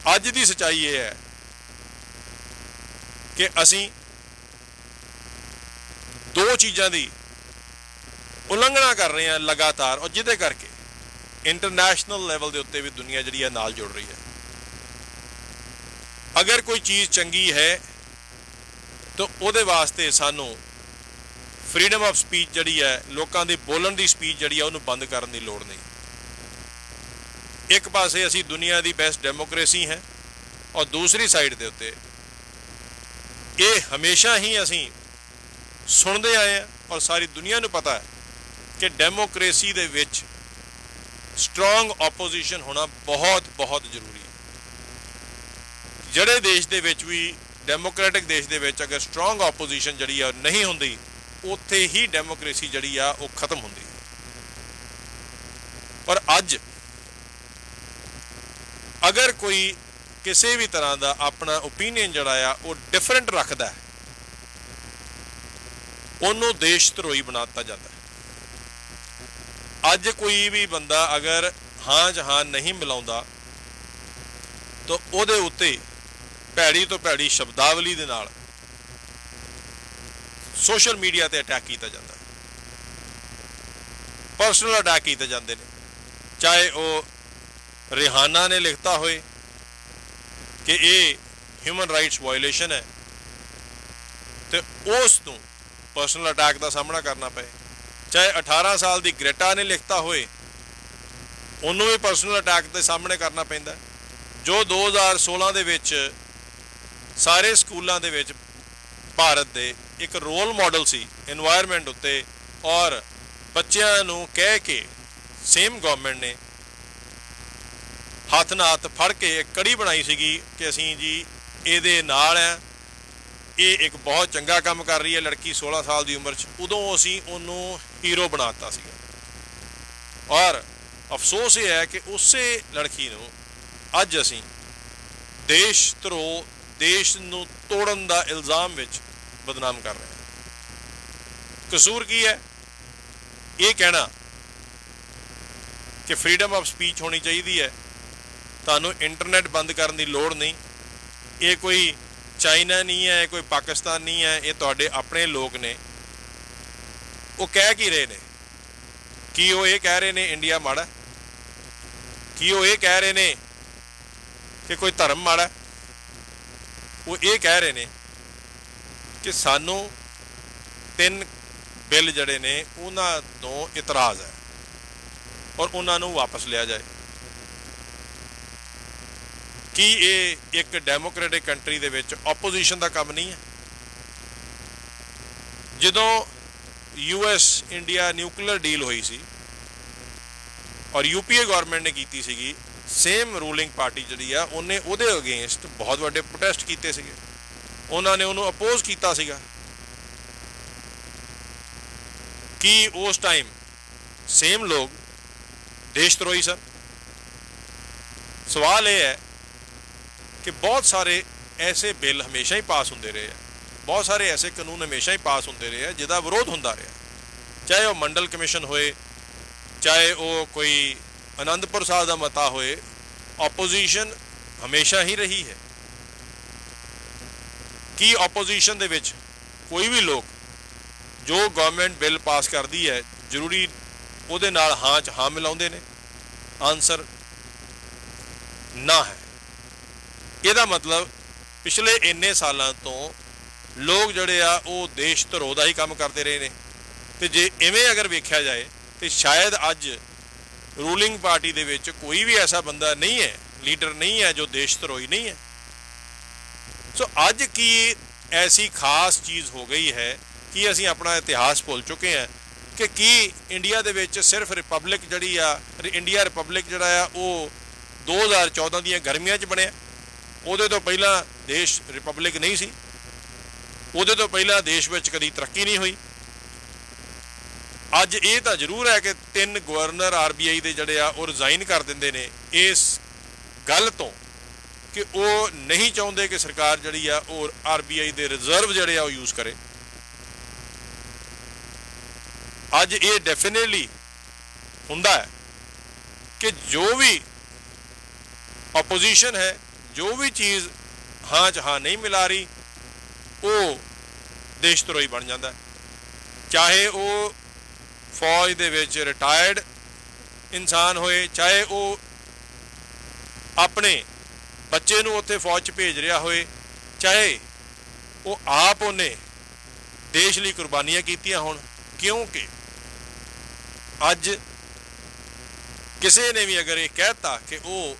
अज दी सच्चाई ये है कि असी दो चीज़ों की उलंघना कर रहे हैं लगातार और जिदे करके इंटरनेशनल लैवल के उत्ते भी दुनिया जी है नाल जुड़ रही है। अगर कोई चीज़ चंगी है तो उहदे वास्ते सानू फ्रीडम ऑफ स्पीच जड़ी है, लोगों की बोलन की स्पीच जड़ी है उन्होंने बंद करने की लोड़ नहीं। एक पासे असी दुनिया की बेस्ट डेमोक्रेसी है और दूसरी साइड के उत्ते ये हमेशा ही असी सुनते आए हैं और सारी दुनिया को पता है कि डेमोक्रेसी दे विच स्ट्रोंग ओपोजिशन होना बहुत बहुत जरूरी है। जड़े देश दे विच भी डेमोक्रेटिक देश दे विच अगर स्ट्रोंग ओपोजिशन जड़ी है नहीं होंदी उत्थे ही डेमोक्रेसी जड़ी आ वो खत्म होंदी है। और अज अगर कोई किसी भी तरह का अपना ओपीनियन जड़ा आ वो डिफरेंट रखता है उन्होंने देशद्रोही बना दिता जाता है। अज कोई भी बंदा अगर हाँ जहाँ नहीं मिलाता तो उहदे उत्ते भैड़ी तो भैड़ी शब्दावली दे नाल सोशल मीडिया ते अटैक किया जाता है, पर्सनल अटैक किए जाते हैं। चाहे वो रिहाना ने लिखता होए कि ये ह्यूमन राइट्स वायलेशन है तो उसनूं पर्सनल अटैक का सामना करना पे, चाहे 18 साल की ग्रेटा ने लिखता होए उन्होंने भी पर्सनल अटैक के सामने करना पैंदा है। जो 2016 दे विच सारे स्कूलों दे विच भारत दे एक रोल मॉडल सी एनवायरनमेंट उत्ते और बच्चों नूं कह के सेम गवर्नमेंट ने हथ नाल हथ फड़ के एक कड़ी बनाई सीगी कि असीं जी इहदे नाल है, ये एक बहुत चंगा काम कर रही है लड़की 16 साल की उम्र उदों असीं उन्होंने हीरो बनाता सीगा। और अफसोस ये है कि उसे लड़की नूं अज असीं देशद्रोह देश नूं तोड़न दा इल्ज़ाम विच बदनाम कर रहे हैं। कसूर की है ये कहना कि फ्रीडम ऑफ स्पीच होनी चाहिए है, तुहानूं इंटरनेट बंद करने की लोड़ नहीं। ये कोई चाइना नहीं है, कोई पाकिस्तान नहीं है, ये तुहाडे अपने लोग ने। वो कह की रहे ने कि वो ये कह रहे ने इंडिया माड़ा, कि वो ये कह रहे ने कि कोई धर्म माड़ा, वो ये कह रहे ने कि सानू 3 बिल जड़े ने उन्हां तो इतराज़ है और उन्होंने वापस लिया जाए। कि ये एक डेमोक्रेटिक कंट्री दे विच ओपोजिशन का काम नहीं है? जदों US इंडिया न्यूक्लियर डील हुई सी और UPA गवर्नमेंट ने की सीगी, सेम रूलिंग पार्टी जी आ उन्हें उहदे अगेंस्ट बहुत बड़े प्रोटेस्ट किए सीगे, उन्होंने उन्होंने अपोज किया सीगा कि उस टाइम सेम लोग देशद्रोही सन। सवाल यह है कि बहुत सारे ऐसे बिल हमेशा ही पास होंदे रहे हैं, बहुत सारे ऐसे कानून हमेशा ही पास होंदे रहे हैं जिहदा विरोध होंदा रहा, चाहे वह मंडल कमीशन होए, चाहे वो कोई आनंदपुर साहब का मता होए, ओपोजिशन हमेशा ही रही है। कि ओपोजिशन दे विच कोई भी लोग जो गवर्नमेंट बिल पास करती है जरूरी ਉਹਦੇ ਨਾਲ ਹਾਂ 'ਚ ਹਾਂ ਮਿਲਾਉਂਦੇ ਨੇ? ਆਨਸਰ ਨਾ ਹੈ। ਇਹਦਾ ਮਤਲਬ ਪਿਛਲੇ ਇੰਨੇ ਸਾਲਾਂ ਤੋਂ ਲੋਕ ਜਿਹੜੇ ਆ ਉਹ ਦੇਸ਼ ਧਰੋਹ ਦਾ ਹੀ ਕੰਮ ਕਰਦੇ ਰਹੇ ਨੇ। ਤੇ ਜੇ ਇਵੇਂ ਅਗਰ ਵੇਖਿਆ ਜਾਏ ਤੇ ਸ਼ਾਇਦ ਅੱਜ ਰੂਲਿੰਗ ਪਾਰਟੀ ਦੇ ਵਿੱਚ ਕੋਈ ਵੀ ਐਸਾ ਬੰਦਾ ਨਹੀਂ ਹੈ, ਲੀਡਰ ਨਹੀਂ ਹੈ ਜੋ ਦੇਸ਼ ਧਰੋਹੀ ਨਹੀਂ ਹੈ। ਸੋ ਅੱਜ ਕੀ ਐਸੀ ਖਾਸ ਚੀਜ਼ ਹੋ ਗਈ ਹੈ ਕਿ ਅਸੀਂ ਆਪਣਾ ਇਤਿਹਾਸ ਭੁੱਲ ਚੁੱਕੇ ਹਾਂ ਕਿ ਕੀ ਇੰਡੀਆ ਦੇ ਵਿੱਚ ਸਿਰਫ ਰਿਪਬਲਿਕ ਜਿਹੜੀ ਆ ਇੰਡੀਆ ਰਿਪਬਲਿਕ ਜਿਹੜਾ ਆ ਉਹ 2014 ਦੀਆਂ ਗਰਮੀਆਂ 'ਚ ਬਣਿਆ? ਉਹਦੇ ਤੋਂ ਪਹਿਲਾਂ ਦੇਸ਼ ਰਿਪਬਲਿਕ ਨਹੀਂ ਸੀ। ਉਹਦੇ ਤੋਂ ਪਹਿਲਾਂ ਦੇਸ਼ ਵਿੱਚ ਕਦੀ ਤਰੱਕੀ ਨਹੀਂ ਹੋਈ। ਅੱਜ ਇਹ ਤਾਂ ਜ਼ਰੂਰ ਹੈ ਕਿ 3 ਗਵਰਨਰ RBI ਦੇ ਜਿਹੜੇ ਆ ਉਹ ਰਿਜ਼ਾਈਨ ਕਰ ਦਿੰਦੇ ਨੇ ਇਸ ਗੱਲ ਤੋਂ ਕਿ ਉਹ ਨਹੀਂ ਚਾਹੁੰਦੇ ਕਿ ਸਰਕਾਰ ਜਿਹੜੀ ਆ ਉਹ RBI ਦੇ ਰਿਜ਼ਰਵ ਜਿਹੜੇ ਆ ਉਹ ਯੂਜ਼ ਕਰੇ। ਅੱਜ ਇਹ ਡੈਫੀਨੇਟਲੀ ਹੁੰਦਾ ਹੈ ਕਿ ਜੋ ਵੀ ਆਪੋਜੀਸ਼ਨ ਹੈ, ਜੋ ਵੀ ਚੀਜ਼ ਹਾਂ 'ਚ ਹਾਂ ਨਹੀਂ ਮਿਲਾ ਰਹੀ, ਉਹ ਦੇਸ਼ ਧਰੋਹੀ ਬਣ ਜਾਂਦਾ। ਚਾਹੇ ਉਹ ਫੌਜ ਦੇ ਵਿੱਚ ਰਿਟਾਇਰਡ ਇਨਸਾਨ ਹੋਏ, ਚਾਹੇ ਉਹ ਆਪਣੇ ਬੱਚੇ ਨੂੰ ਉੱਥੇ ਫੌਜ 'ਚ ਭੇਜ ਰਿਹਾ ਹੋਏ, ਚਾਹੇ ਉਹ ਆਪ ਉਹਨੇ ਦੇਸ਼ ਲਈ ਕੁਰਬਾਨੀਆਂ ਕੀਤੀਆਂ ਹੋਣ। ਕਿਉਂਕਿ ਅੱਜ ਕਿਸੇ ਨੇ ਵੀ ਅਗਰ ਇਹ ਕਹਿਤਾ ਕਿ ਉਹ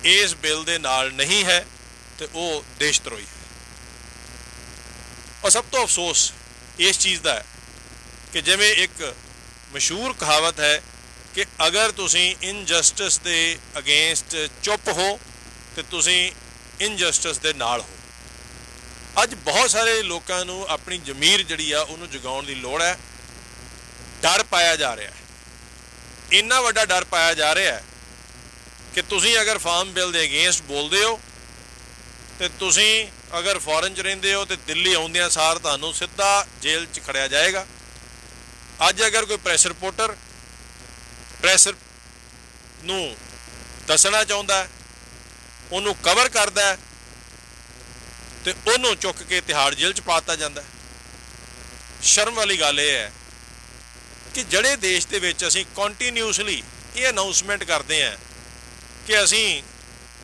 ਇਸ ਬਿੱਲ ਦੇ ਨਾਲ ਨਹੀਂ ਹੈ ਤੇ ਉਹ ਦੇਸ਼ ਧਰੋਹੀ ਹੈ। ਔਰ ਸਭ ਤੋਂ ਅਫਸੋਸ ਇਸ ਚੀਜ਼ ਦਾ ਹੈ ਕਿ ਜਿਵੇਂ ਇੱਕ ਮਸ਼ਹੂਰ ਕਹਾਵਤ ਹੈ ਕਿ ਅਗਰ ਤੁਸੀਂ ਇਨਜਸਟਿਸ ਦੇ ਅਗੇਂਸਟ ਚੁੱਪ ਹੋ ਤੇ ਤੁਸੀਂ ਇਨਜਸਟਿਸ ਦੇ ਨਾਲ ਹੋ। ਅੱਜ ਬਹੁਤ ਸਾਰੇ ਲੋਕਾਂ ਨੂੰ ਆਪਣੀ ਜ਼ਮੀਰ ਜਿਹੜੀ ਆ ਉਹਨੂੰ ਜਗਾਉਣ ਦੀ ਲੋੜ ਹੈ। ਡਰ ਪਾਇਆ ਜਾ ਰਿਹਾ ਹੈ, ਇੰਨਾ ਵੱਡਾ ਡਰ ਪਾਇਆ ਜਾ ਰਿਹਾ ਹੈ ਕਿ ਤੁਸੀਂ ਅਗਰ ਫਾਰਮ ਬਿੱਲ ਦੇ ਅਗੇਂਸਟ ਬੋਲਦੇ ਹੋ ਤੇ ਤੁਸੀਂ ਅਗਰ ਫੋਰਨ 'ਚ ਰਹਿੰਦੇ ਹੋ ਤੇ ਦਿੱਲੀ ਆਉਂਦਿਆਂ ਸਾਰ ਤੁਹਾਨੂੰ ਸਿੱਧਾ ਜੇਲ੍ਹ 'ਚ ਖੜਿਆ ਜਾਏਗਾ। ਅੱਜ ਅਗਰ ਕੋਈ ਪ੍ਰੈਸ ਰਿਪੋਰਟਰ ਪ੍ਰੈਸ ਨੂੰ ਦੱਸਣਾ ਚਾਹੁੰਦਾ, ਉਹਨੂੰ ਕਵਰ ਕਰਦਾ ਤੇ ਉਹਨੂੰ ਚੁੱਕ ਕੇ ਤਿਹਾੜ ਜੇਲ੍ਹ 'ਚ ਪਾ ਦਿੱਤਾ ਜਾਂਦਾ। ਸ਼ਰਮ ਵਾਲੀ ਗੱਲ ਇਹ ਹੈ ਕਿ ਜਿਹੜੇ ਦੇਸ਼ ਦੇ ਵਿੱਚ ਅਸੀਂ ਕੰਟੀਨਿਊਸਲੀ ਇਹ ਅਨਾਉਂਸਮੈਂਟ ਕਰਦੇ ਹਾਂ ਕਿ ਅਸੀਂ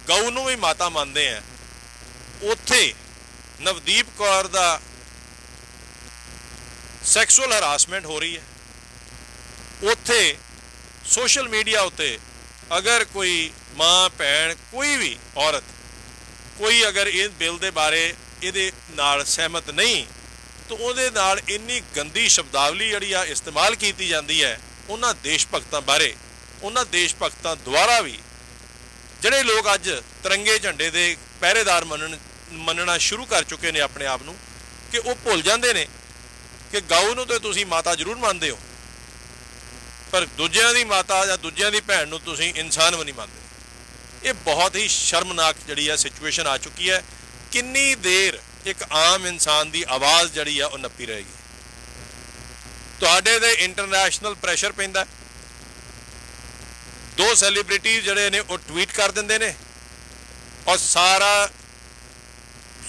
ਗਊ ਨੂੰ ਵੀ ਮਾਤਾ ਮੰਨਦੇ ਹਾਂ, ਉੱਥੇ ਨਵਦੀਪ ਕੌਰ ਦਾ ਸੈਕਸੁਅਲ ਹਰਾਸਮੈਂਟ ਹੋ ਰਹੀ ਹੈ। ਉੱਥੇ ਸੋਸ਼ਲ ਮੀਡੀਆ ਉੱਤੇ ਅਗਰ ਕੋਈ ਮਾਂ ਭੈਣ ਕੋਈ ਵੀ ਔਰਤ ਕੋਈ ਅਗਰ ਇਸ ਬਿੱਲ ਦੇ ਬਾਰੇ ਇਹਦੇ ਨਾਲ ਸਹਿਮਤ ਨਹੀਂ ਤਾਂ ਉਹਦੇ ਨਾਲ ਇੰਨੀ ਗੰਦੀ ਸ਼ਬਦਾਵਲੀ ਜਿਹੜੀ ਆ ਇਸਤੇਮਾਲ ਕੀਤੀ ਜਾਂਦੀ ਹੈ ਉਹਨਾਂ ਦੇਸ਼ ਭਗਤਾਂ ਬਾਰੇ, ਉਹਨਾਂ ਦੇਸ਼ ਭਗਤਾਂ ਦੁਆਰਾ ਵੀ ਜਿਹੜੇ ਲੋਕ ਅੱਜ ਤਿਰੰਗੇ ਝੰਡੇ ਦੇ ਪਹਿਰੇਦਾਰ ਮੰਨਣਾ ਸ਼ੁਰੂ ਕਰ ਚੁੱਕੇ ਨੇ ਆਪਣੇ ਆਪ ਨੂੰ, ਕਿ ਉਹ ਭੁੱਲ ਜਾਂਦੇ ਨੇ ਕਿ ਗਊ ਨੂੰ ਤਾਂ ਤੁਸੀਂ ਮਾਤਾ ਜ਼ਰੂਰ ਮੰਨਦੇ ਹੋ ਪਰ ਦੂਜਿਆਂ ਦੀ ਮਾਤਾ ਜਾਂ ਦੂਜਿਆਂ ਦੀ ਭੈਣ ਨੂੰ ਤੁਸੀਂ ਇਨਸਾਨ ਵੀ ਨਹੀਂ ਮੰਨਦੇ। ਇਹ ਬਹੁਤ ਹੀ ਸ਼ਰਮਨਾਕ ਜਿਹੜੀ ਆ ਸਿਚੁਏਸ਼ਨ ਆ ਚੁੱਕੀ ਹੈ। ਕਿੰਨੀ ਦੇਰ ਇੱਕ ਆਮ ਇਨਸਾਨ ਦੀ ਆਵਾਜ਼ ਜਿਹੜੀ ਆ ਉਹ ਨੱਪੀ ਰਹੇਗੀ? ਤੁਹਾਡੇ ਤੇ ਇੰਟਰਨੈਸ਼ਨਲ ਪ੍ਰੈਸ਼ਰ ਪੈਂਦਾ। 2 ਸੈਲੀਬ੍ਰਿਟੀ ਜਿਹੜੇ ਨੇ ਉਹ ਟਵੀਟ ਕਰ ਦਿੰਦੇ ਨੇ ਔਰ ਸਾਰਾ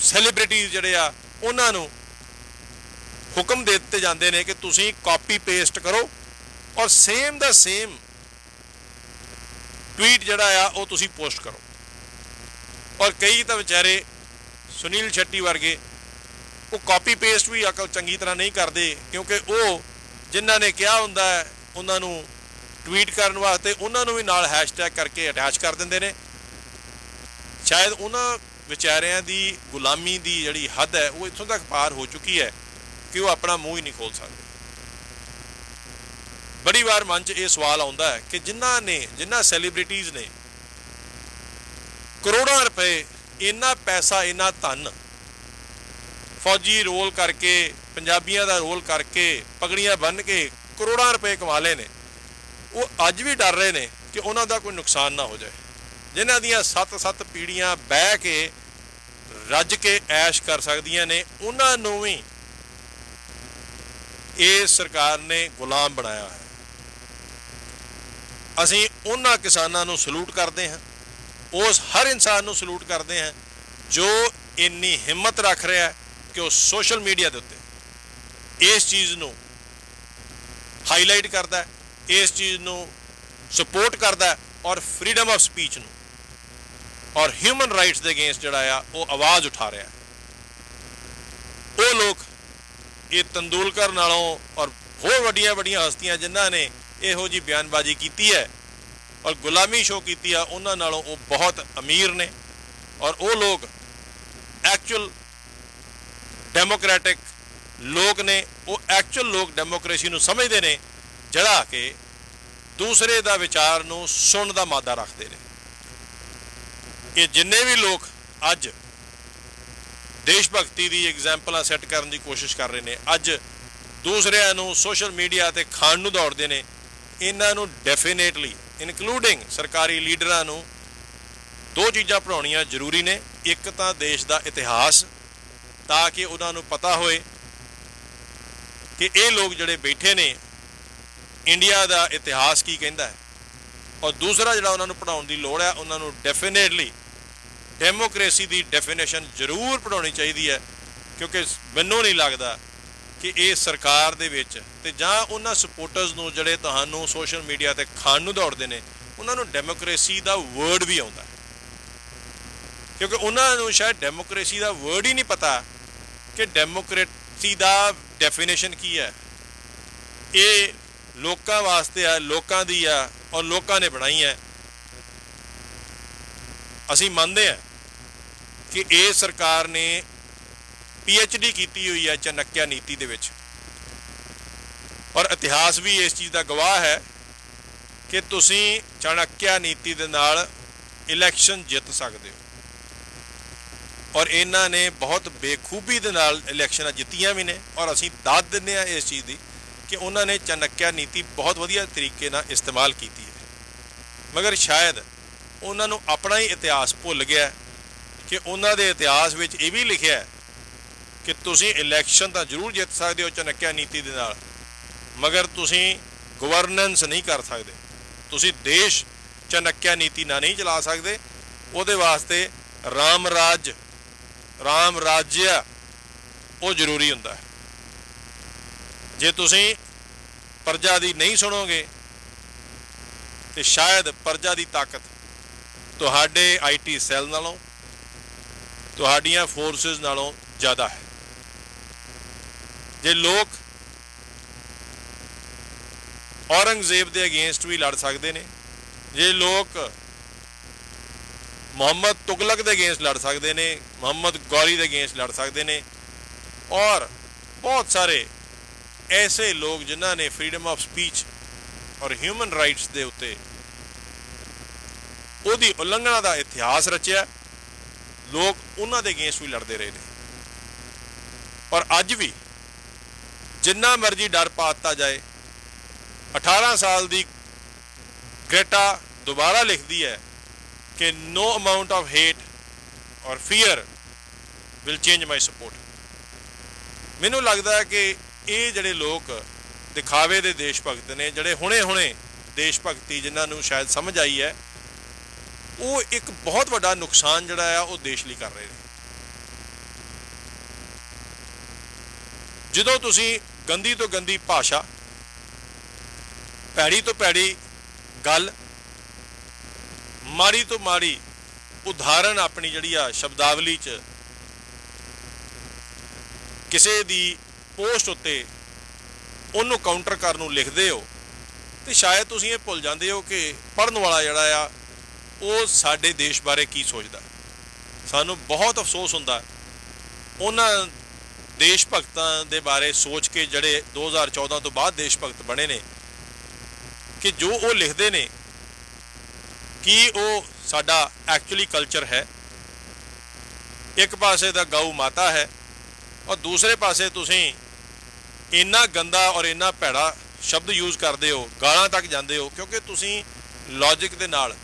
ਸੈਲੀਬ੍ਰਿਟੀ ਜਿਹੜੇ ਆ ਉਹਨਾਂ ਨੂੰ ਹੁਕਮ ਦੇ ਦਿੱਤੇ ਜਾਂਦੇ ਨੇ ਕਿ ਤੁਸੀਂ ਕਾਪੀ ਪੇਸਟ ਕਰੋ ਔਰ ਸੇਮ ਦਾ ਸੇਮ ਟਵੀਟ ਜਿਹੜਾ ਆ ਉਹ ਤੁਸੀਂ ਪੋਸਟ ਕਰੋ। ਔਰ ਕਈ ਤਾਂ ਵਿਚਾਰੇ ਸੁਨੀਲ ਸ਼ੈੱਟੀ ਵਰਗੇ ਉਹ ਕਾਪੀ ਪੇਸਟ ਵੀ ਅਕਲ ਚੰਗੀ ਤਰ੍ਹਾਂ ਨਹੀਂ ਕਰਦੇ, ਕਿਉਂਕਿ ਉਹ ਜਿਨ੍ਹਾਂ ਨੇ ਕਿਹਾ ਹੁੰਦਾ ਹੈ ਉਹਨਾਂ ਨੂੰ ਟਵੀਟ ਕਰਨ ਵਾਸਤੇ ਉਹਨਾਂ ਨੂੰ ਵੀ ਨਾਲ ਹੈਸ਼ਟੈਗ ਕਰਕੇ ਅਟੈਚ ਕਰ ਦਿੰਦੇ ਨੇ। ਸ਼ਾਇਦ ਉਹਨਾਂ ਵਿਚਾਰਿਆਂ ਦੀ ਗੁਲਾਮੀ ਦੀ ਜਿਹੜੀ ਹੱਦ ਹੈ ਉਹ ਇੱਥੋਂ ਤੱਕ ਪਾਰ ਹੋ ਚੁੱਕੀ ਹੈ ਕਿ ਉਹ ਆਪਣਾ ਮੂੰਹ ਹੀ ਨਹੀਂ ਖੋਲ੍ਹ ਸਕਦੇ। ਬੜੀ ਵਾਰ ਮਨ 'ਚ ਇਹ ਸਵਾਲ ਆਉਂਦਾ ਹੈ ਕਿ ਜਿਨ੍ਹਾਂ ਸੈਲੀਬ੍ਰਿਟੀਜ਼ ਨੇ ਕਰੋੜਾਂ ਰੁਪਏ, ਇੰਨਾ ਪੈਸਾ, ਇੰਨਾ ਧਨ ਫੌਜੀ ਰੋਲ ਕਰਕੇ, ਪੰਜਾਬੀਆਂ ਦਾ ਰੋਲ ਕਰਕੇ, ਪਗੜੀਆਂ ਬੰਨ੍ਹ ਕੇ ਕਰੋੜਾਂ ਰੁਪਏ ਕਮਾ ਲਏ ਨੇ, ਉਹ ਅੱਜ ਵੀ ਡਰ ਰਹੇ ਨੇ ਕਿ ਉਹਨਾਂ ਦਾ ਕੋਈ ਨੁਕਸਾਨ ਨਾ ਹੋ ਜਾਏ। ਜਿਨ੍ਹਾਂ ਦੀਆਂ 7 ਪੀੜ੍ਹੀਆਂ ਬਹਿ ਕੇ ਰੱਜ ਕੇ ਐਸ਼ ਕਰ ਸਕਦੀਆਂ ਨੇ, ਉਹਨਾਂ ਨੂੰ ਵੀ ਇਹ ਸਰਕਾਰ ਨੇ ਗੁਲਾਮ ਬਣਾਇਆ ਹੈ। ਅਸੀਂ ਉਹਨਾਂ ਕਿਸਾਨਾਂ ਨੂੰ ਸਲੂਟ ਕਰਦੇ ਹਾਂ, ਉਸ ਹਰ ਇਨਸਾਨ ਨੂੰ ਸਲੂਟ ਕਰਦੇ ਹਾਂ ਜੋ ਇੰਨੀ ਹਿੰਮਤ ਰੱਖ ਰਿਹਾ ਕਿ ਉਹ ਸੋਸ਼ਲ ਮੀਡੀਆ ਦੇ ਉੱਤੇ ਇਸ ਚੀਜ਼ ਨੂੰ ਹਾਈਲਾਈਟ ਕਰਦਾ ਹੈ, ਇਸ ਚੀਜ਼ ਨੂੰ ਸਪੋਰਟ ਕਰਦਾ ਹੈ ਔਰ ਫਰੀडम ਆਫ ਸਪੀਚ ਨੂੰ ਔਰ ਹਿਊਮਨ ਰਾਈਟਸ ਦੇ ਅਗੇਂਸਟ ਜਿਹੜਾ ਆ ਉਹ ਆਵਾਜ਼ ਉਠਾ ਰਿਹਾ। ਉਹ ਲੋਕ ਇਹ ਤੰਦੂਲਕਰ ਨਾਲੋਂ ਔਰ ਹੋਰ ਵੱਡੀਆਂ ਵੱਡੀਆਂ ਹਸਤੀਆਂ ਜਿਨ੍ਹਾਂ ਨੇ ਇਹੋ ਜਿਹੀ ਬਿਆਨਬਾਜ਼ੀ ਕੀਤੀ ਹੈ ਔਰ ਗੁਲਾਮੀ ਸ਼ੋਅ ਕੀਤੀ ਆ, ਉਹਨਾਂ ਨਾਲੋਂ ਉਹ ਬਹੁਤ ਅਮੀਰ ਨੇ ਔਰ ਉਹ ਲੋਕ ਐਕਚੁਅਲ ਡੈਮੋਕ੍ਰੈਟਿਕ ਲੋਕ ਨੇ। ਉਹ ਐਕਚੁਅਲ ਲੋਕ ਡੈਮੋਕ੍ਰੇਸੀ ਨੂੰ ਸਮਝਦੇ ਨੇ, ਜਿਹੜਾ ਕਿ ਦੂਸਰੇ ਦਾ ਵਿਚਾਰ ਨੂੰ ਸੁਣਨ ਦਾ ਮਾਦਾ ਰੱਖਦੇ ਨੇ। ਇਹ ਜਿੰਨੇ ਵੀ ਲੋਕ ਅੱਜ ਦੇਸ਼ ਭਗਤੀ ਦੀ ਐਗਜ਼ਾਮਪਲਾਂ ਸੈੱਟ ਕਰਨ ਦੀ ਕੋਸ਼ਿਸ਼ ਕਰ ਰਹੇ ਨੇ, ਅੱਜ ਦੂਸਰਿਆਂ ਨੂੰ ਸੋਸ਼ਲ ਮੀਡੀਆ ਤੇ ਖਾਣ ਨੂੰ ਦੌੜਦੇ ਨੇ, ਇਹਨਾਂ ਨੂੰ ਡੈਫੀਨੇਟਲੀ ਇਨਕਲੂਡਿੰਗ ਸਰਕਾਰੀ ਲੀਡਰਾਂ ਨੂੰ ਦੋ ਚੀਜ਼ਾਂ ਪੜ੍ਹਾਉਣੀਆਂ ਜ਼ਰੂਰੀ ਨੇ। ਇੱਕ ਤਾਂ ਦੇਸ਼ ਦਾ ਇਤਿਹਾਸ, ਤਾਂ ਕਿ ਉਹਨਾਂ ਨੂੰ ਪਤਾ ਹੋਏ ਕਿ ਇਹ ਲੋਕ ਜਿਹੜੇ ਬੈਠੇ ਨੇ ਇੰਡੀਆ ਦਾ ਇਤਿਹਾਸ ਕੀ ਕਹਿੰਦਾ ਹੈ। ਔਰ ਦੂਸਰਾ ਜਿਹੜਾ ਉਹਨਾਂ ਨੂੰ ਪੜ੍ਹਾਉਣ ਦੀ ਲੋੜ ਹੈ, ਉਹਨਾਂ ਨੂੰ ਡੈਫੀਨੇਟਲੀ ਡੈਮੋਕ੍ਰੇਸੀ ਦੀ ਡੈਫੀਨੇਸ਼ਨ ਜ਼ਰੂਰ ਪੜ੍ਹਾਉਣੀ ਚਾਹੀਦੀ ਹੈ, ਕਿਉਂਕਿ ਮੈਨੂੰ ਨਹੀਂ ਲੱਗਦਾ ਕਿ ਇਹ ਸਰਕਾਰ ਦੇ ਵਿੱਚ ਤੇ ਜਾਂ ਉਹਨਾਂ ਸਪੋਰਟਰਸ ਨੂੰ ਜਿਹੜੇ ਤੁਹਾਨੂੰ ਸੋਸ਼ਲ ਮੀਡੀਆ ਤੇ ਖਾਣ ਨੂੰ ਦੌੜਦੇ ਨੇ, ਉਹਨਾਂ ਨੂੰ ਡੈਮੋਕ੍ਰੇਸੀ ਦਾ ਵਰਡ ਵੀ ਆਉਂਦਾ, ਕਿਉਂਕਿ ਉਹਨਾਂ ਨੂੰ ਸ਼ਾਇਦ ਡੈਮੋਕ੍ਰੇਸੀ ਦਾ ਵਰਡ ਹੀ ਨਹੀਂ ਪਤਾ ਕਿ ਡੈਮੋਕ੍ਰੇਸੀ ਦਾ ਡੈਫੀਨੇਸ਼ਨ ਕੀ ਹੈ। ਇਹ ਲੋਕਾਂ ਵਾਸਤੇ ਆ, ਲੋਕਾਂ ਦੀ ਆ ਔਰ ਲੋਕਾਂ ਨੇ ਬਣਾਈ ਹੈ। ਅਸੀਂ ਮੰਨਦੇ ਹਾਂ ਕਿ ਇਹ ਸਰਕਾਰ ਨੇ PhD ਕੀਤੀ ਹੋਈ ਹੈ ਚਾਣਕਿਆ ਨੀਤੀ ਦੇ ਵਿੱਚ, ਔਰ ਇਤਿਹਾਸ ਵੀ ਇਸ ਚੀਜ਼ ਦਾ ਗਵਾਹ ਹੈ ਕਿ ਤੁਸੀਂ ਚਾਣਕਿਆ ਨੀਤੀ ਦੇ ਨਾਲ ਇਲੈਕਸ਼ਨ ਜਿੱਤ ਸਕਦੇ ਹੋ। ਔਰ ਇਹਨਾਂ ਨੇ ਬਹੁਤ ਬੇਖੂਬੀ ਦੇ ਨਾਲ ਇਲੈਕਸ਼ਨਾਂ ਜਿੱਤੀਆਂ ਵੀ ਨੇ, ਔਰ ਅਸੀਂ ਦਾਦ ਦਿੰਦੇ ਹਾਂ ਇਸ ਚੀਜ਼ ਦੀ ਕਿ ਉਹਨਾਂ ਨੇ ਚਾਣਕਿਆ ਨੀਤੀ ਬਹੁਤ ਵਧੀਆ ਤਰੀਕੇ ਨਾਲ ਇਸਤੇਮਾਲ ਕੀਤੀ ਹੈ। ਮਗਰ ਸ਼ਾਇਦ ਉਹਨਾਂ ਨੂੰ ਆਪਣਾ ਹੀ ਇਤਿਹਾਸ ਭੁੱਲ ਗਿਆ ਕਿ ਉਹਨਾਂ ਦੇ ਇਤਿਹਾਸ ਵਿੱਚ ਇਹ ਵੀ ਲਿਖਿਆ ਹੈ ਕਿ ਤੁਸੀਂ ਇਲੈਕਸ਼ਨ ਤਾਂ ਜ਼ਰੂਰ ਜਿੱਤ ਸਕਦੇ ਹੋ ਚਾਣਕਿਆ ਨੀਤੀ ਦੇ ਨਾਲ, ਮਗਰ ਤੁਸੀਂ ਗਵਰਨੈਂਸ ਨਹੀਂ ਕਰ ਸਕਦੇ, ਤੁਸੀਂ ਦੇਸ਼ ਚਾਣਕਿਆ ਨੀਤੀ ਨਾਲ ਨਹੀਂ ਚਲਾ ਸਕਦੇ। ਉਹਦੇ ਵਾਸਤੇ ਰਾਮ ਰਾਜਿਆ ਉਹ ਜ਼ਰੂਰੀ ਹੁੰਦਾ ਹੈ। ਜੇ ਤੁਸੀਂ ਪ੍ਰਜਾ ਦੀ ਨਹੀਂ ਸੁਣੋਗੇ ਤੇ ਸ਼ਾਇਦ ਪ੍ਰਜਾ ਦੀ ਤਾਕਤ ਤੁਹਾਡੇ IT ਸੈੱਲ ਨਾਲੋਂ, ਤੁਹਾਡੀਆਂ ਫੋਰਸਿਸ ਨਾਲੋਂ ਜ਼ਿਆਦਾ ਹੈ। ਜੇ ਲੋਕ ਔਰੰਗਜ਼ੇਬ ਦੇ ਅਗੇਂਸਟ ਵੀ ਲੜ ਸਕਦੇ ਨੇ, ਜੇ ਲੋਕ ਮੁਹੰਮਦ ਤੁਗਲਕ ਦੇ ਅਗੇਂਸਟ ਲੜ ਸਕਦੇ ਨੇ, ਮੁਹੰਮਦ ਗੌਰੀ ਦੇ ਅਗੇਂਸਟ ਲੜ ਸਕਦੇ ਨੇ, ਔਰ ਬਹੁਤ ਸਾਰੇ ਐਸੇ ਲੋਕ ਜਿਨ੍ਹਾਂ ਨੇ ਫਰੀडम ਆਫ ਸਪੀਚ ਔਰ ਹਿਊਮਨ ਰਾਈਟਸ ਦੇ ਉੱਤੇ ਉਹਦੀ ਉਲੰਘਣਾ ਦਾ ਇਤਿਹਾਸ ਰਚਿਆ, ਲੋਕ ਉਹਨਾਂ ਦੇ ਅਗੇਂਸਟ ਵੀ ਲੜਦੇ ਰਹੇ ਨੇ। ਔਰ ਅੱਜ ਵੀ ਜਿੰਨਾ ਮਰਜ਼ੀ ਡਰ ਪਾ ਦਿੱਤਾ ਜਾਏ, 18 ਸਾਲ ਦੀ ਗ੍ਰੇਟਾ ਦੁਬਾਰਾ ਲਿਖਦੀ ਹੈ ਕਿ no amount of hate or fear will change my support। ਮੈਨੂੰ ਲੱਗਦਾ ਹੈ ਕਿ ਇਹ ਜਿਹੜੇ ਲੋਕ ਦਿਖਾਵੇ ਦੇ ਦੇਸ਼ ਭਗਤ ਨੇ, ਜਿਹੜੇ ਹੁਣੇ ਦੇਸ਼ ਭਗਤੀ ਜਿਨ੍ਹਾਂ ਨੂੰ ਸ਼ਾਇਦ ਸਮਝ ਆਈ ਹੈ, ਉਹ ਇੱਕ ਬਹੁਤ ਵੱਡਾ ਨੁਕਸਾਨ ਜਿਹੜਾ ਆ ਉਹ ਦੇਸ਼ ਲਈ ਕਰ ਰਹੇ ਨੇ। ਜਦੋਂ ਤੁਸੀਂ ਗੰਦੀ ਤੋਂ ਗੰਦੀ ਭਾਸ਼ਾ, ਭੈੜੀ ਤੋਂ ਭੈੜੀ ਗੱਲ, ਮਾੜੀ ਤੋਂ ਮਾੜੀ ਉਦਾਹਰਨ ਆਪਣੀ ਜਿਹੜੀ ਆ ਸ਼ਬਦਾਵਲੀ 'ਚ ਕਿਸੇ ਦੀ ਪੋਸਟ ਉੱਤੇ ਉਹਨੂੰ ਕਾਊਂਟਰ ਕਰਨ ਨੂੰ ਲਿਖਦੇ ਹੋ, ਤੇ ਸ਼ਾਇਦ ਤੁਸੀਂ ਇਹ ਭੁੱਲ ਜਾਂਦੇ ਹੋ ਕਿ ਪੜ੍ਹਨ ਵਾਲਾ ਜਿਹੜਾ ਆ ਉਹ ਸਾਡੇ ਦੇਸ਼ ਬਾਰੇ ਕੀ ਸੋਚਦਾ। ਸਾਨੂੰ ਬਹੁਤ ਅਫਸੋਸ ਹੁੰਦਾ ਉਹਨਾਂ ਦੇਸ਼ ਭਗਤਾਂ ਦੇ ਬਾਰੇ ਸੋਚ ਕੇ ਜਿਹੜੇ 2014 ਤੋਂ ਬਾਅਦ ਦੇਸ਼ ਭਗਤ ਬਣੇ ਨੇ, ਕਿ ਜੋ ਉਹ ਲਿਖਦੇ ਨੇ ਕੀ ਉਹ ਸਾਡਾ ਐਕਚੁਅਲੀ ਕਲਚਰ ਹੈ। ਇੱਕ ਪਾਸੇ ਦਾ ਗਊ ਮਾਤਾ ਹੈ ਔਰ ਦੂਸਰੇ ਪਾਸੇ ਤੁਸੀਂ ਇੰਨਾ ਗੰਦਾ ਔਰ ਇੰਨਾ ਭੈੜਾ ਸ਼ਬਦ ਯੂਜ਼ ਕਰਦੇ ਹੋ, ਗਾਲਾਂ ਤੱਕ ਜਾਂਦੇ ਹੋ, ਕਿਉਂਕਿ ਤੁਸੀਂ ਲੌਜਿਕ ਦੇ ਨਾਲ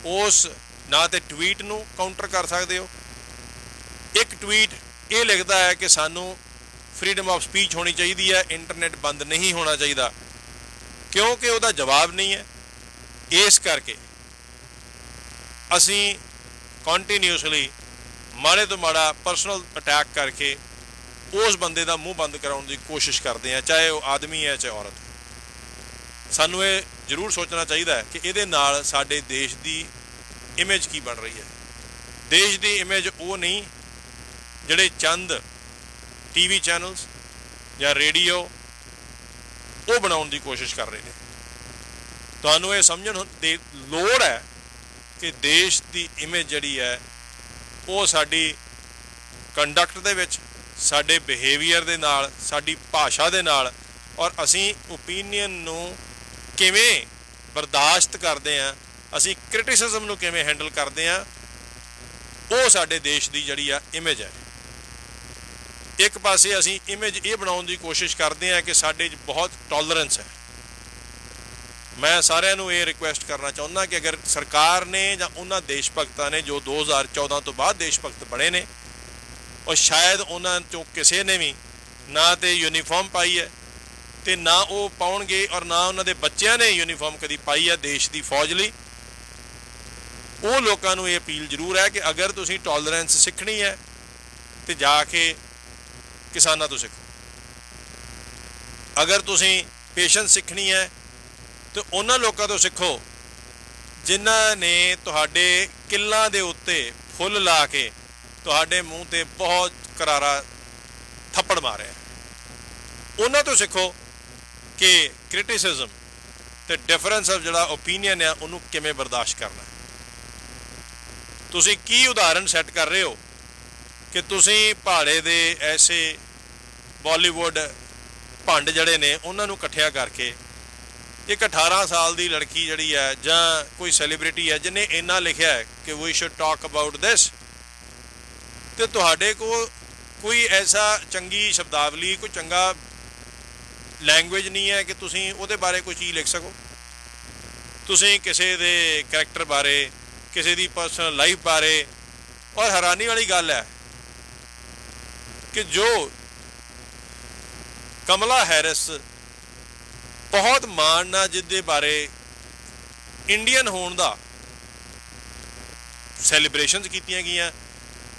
ਉਸ ਨਾ ਤੇ ਟਵੀਟ ਨੂੰ ਕਾਊਂਟਰ ਕਰ ਸਕਦੇ ਹੋ। ਇੱਕ ਟਵੀਟ ਇਹ ਲਿਖਦਾ ਹੈ ਕਿ ਸਾਨੂੰ ਫਰੀडम ਆਫ ਸਪੀਚ ਹੋਣੀ ਚਾਹੀਦੀ ਹੈ, ਇੰਟਰਨੈਟ ਬੰਦ ਨਹੀਂ ਹੋਣਾ ਚਾਹੀਦਾ, ਕਿਉਂਕਿ ਉਹਦਾ ਜਵਾਬ ਨਹੀਂ ਹੈ। ਇਸ ਕਰਕੇ ਅਸੀਂ ਕੰਟੀਨਿਊਸਲੀ ਮਾੜੇ ਤੋਂ ਮਾੜਾ ਪਰਸਨਲ ਅਟੈਕ ਕਰਕੇ उस बंदे का मूँह बंद कराने की कोशिश करते हैं, चाहे वो आदमी है चाहे औरत है। सानू ये जरूर सोचना चाहिए कि ये नाल साडे देश की इमेज की बन रही है। देश की इमेज वो नहीं जिहड़े चंद टीवी चैनल्स या रेडियो वो बनाने की कोशिश कर रहे हैं। तुहानू ये समझण दी लोड़ है कि देश की इमेज जिहड़ी है वो साडी कंडक्ट दे विच, साडे बिहेवियर दे नाल, साडी भाषा दे नाल, और असी ओपीनियन नू किवें बर्दाश्त करते हैं, असी क्रिटिसिज्म नू किवें हैंडल करते हैं, वो साडे देश की जिहड़ी आ इमेज है। एक पासे असी इमेज ये बनाने की कोशिश करते हैं कि साडे बहुत टॉलरेंस है। मैं सारिਆਂ ਨੂੰ ये रिक्वेस्ट करना चाहुंदा कि अगर सरकार ने ਜਾਂ ਉਹਨਾਂ देश भगतां ने जो 2014 तो बाद देश भगत बने ने, और शायद ਉਹਨਾਂ ਚੋਂ ਕਿਸੇ ने भी ना तो यूनीफॉर्म पाई है तो ना वो पाउणगे, और ना उन्होंने बच्चों ने यूनीफॉर्म कभी पाई है देश की फौज लई, वो लोगों को ये अपील जरूर है कि अगर तुसीं टॉलरेंस सीखनी है तो जाके किसानों तो सीखो, अगर तुसीं पेशेंस सीखनी है तो उन्होंने लोगों तो सीखो जिन्हों ने तुहाडे किल्लां दे उत्ते फुल ला के तुहाडे मूँह ते बहुत करारा थप्पड़ मारे। उन्होंने तो सीखो कि क्रिटिसिज्म ते डिफरेंस ऑफ जिहड़ा ओपीनियन है उन्होंने किवें बर्दाश्त करना। तुसीं की उदाहरण सैट कर रहे हो कि तुसीं पहाड़े दे ऐसे बॉलीवुड भंड जड़े ने उन्होंने इकट्ठिया करके एक 18 साल की लड़की जड़ी है जां कोई सैलीब्रिटी है जिन्हें इन्ना लिखा है कि we should talk about this, तो तुहाडे को कोई ऐसा चंगी शब्दावली, कोई चंगा लैंग्वेज नहीं है कि तुसीं उहदे बारे कोई चीज़ लिख सको। तुसीं किसी दे करैक्टर बारे, किसी दी पर्सनल लाइफ बारे, और हैरानी वाली गल है कि जो कमला हैरिस बहुत माणना जिहदे बारे इंडियन होने का सैलीब्रेशनस कीतियां गईयां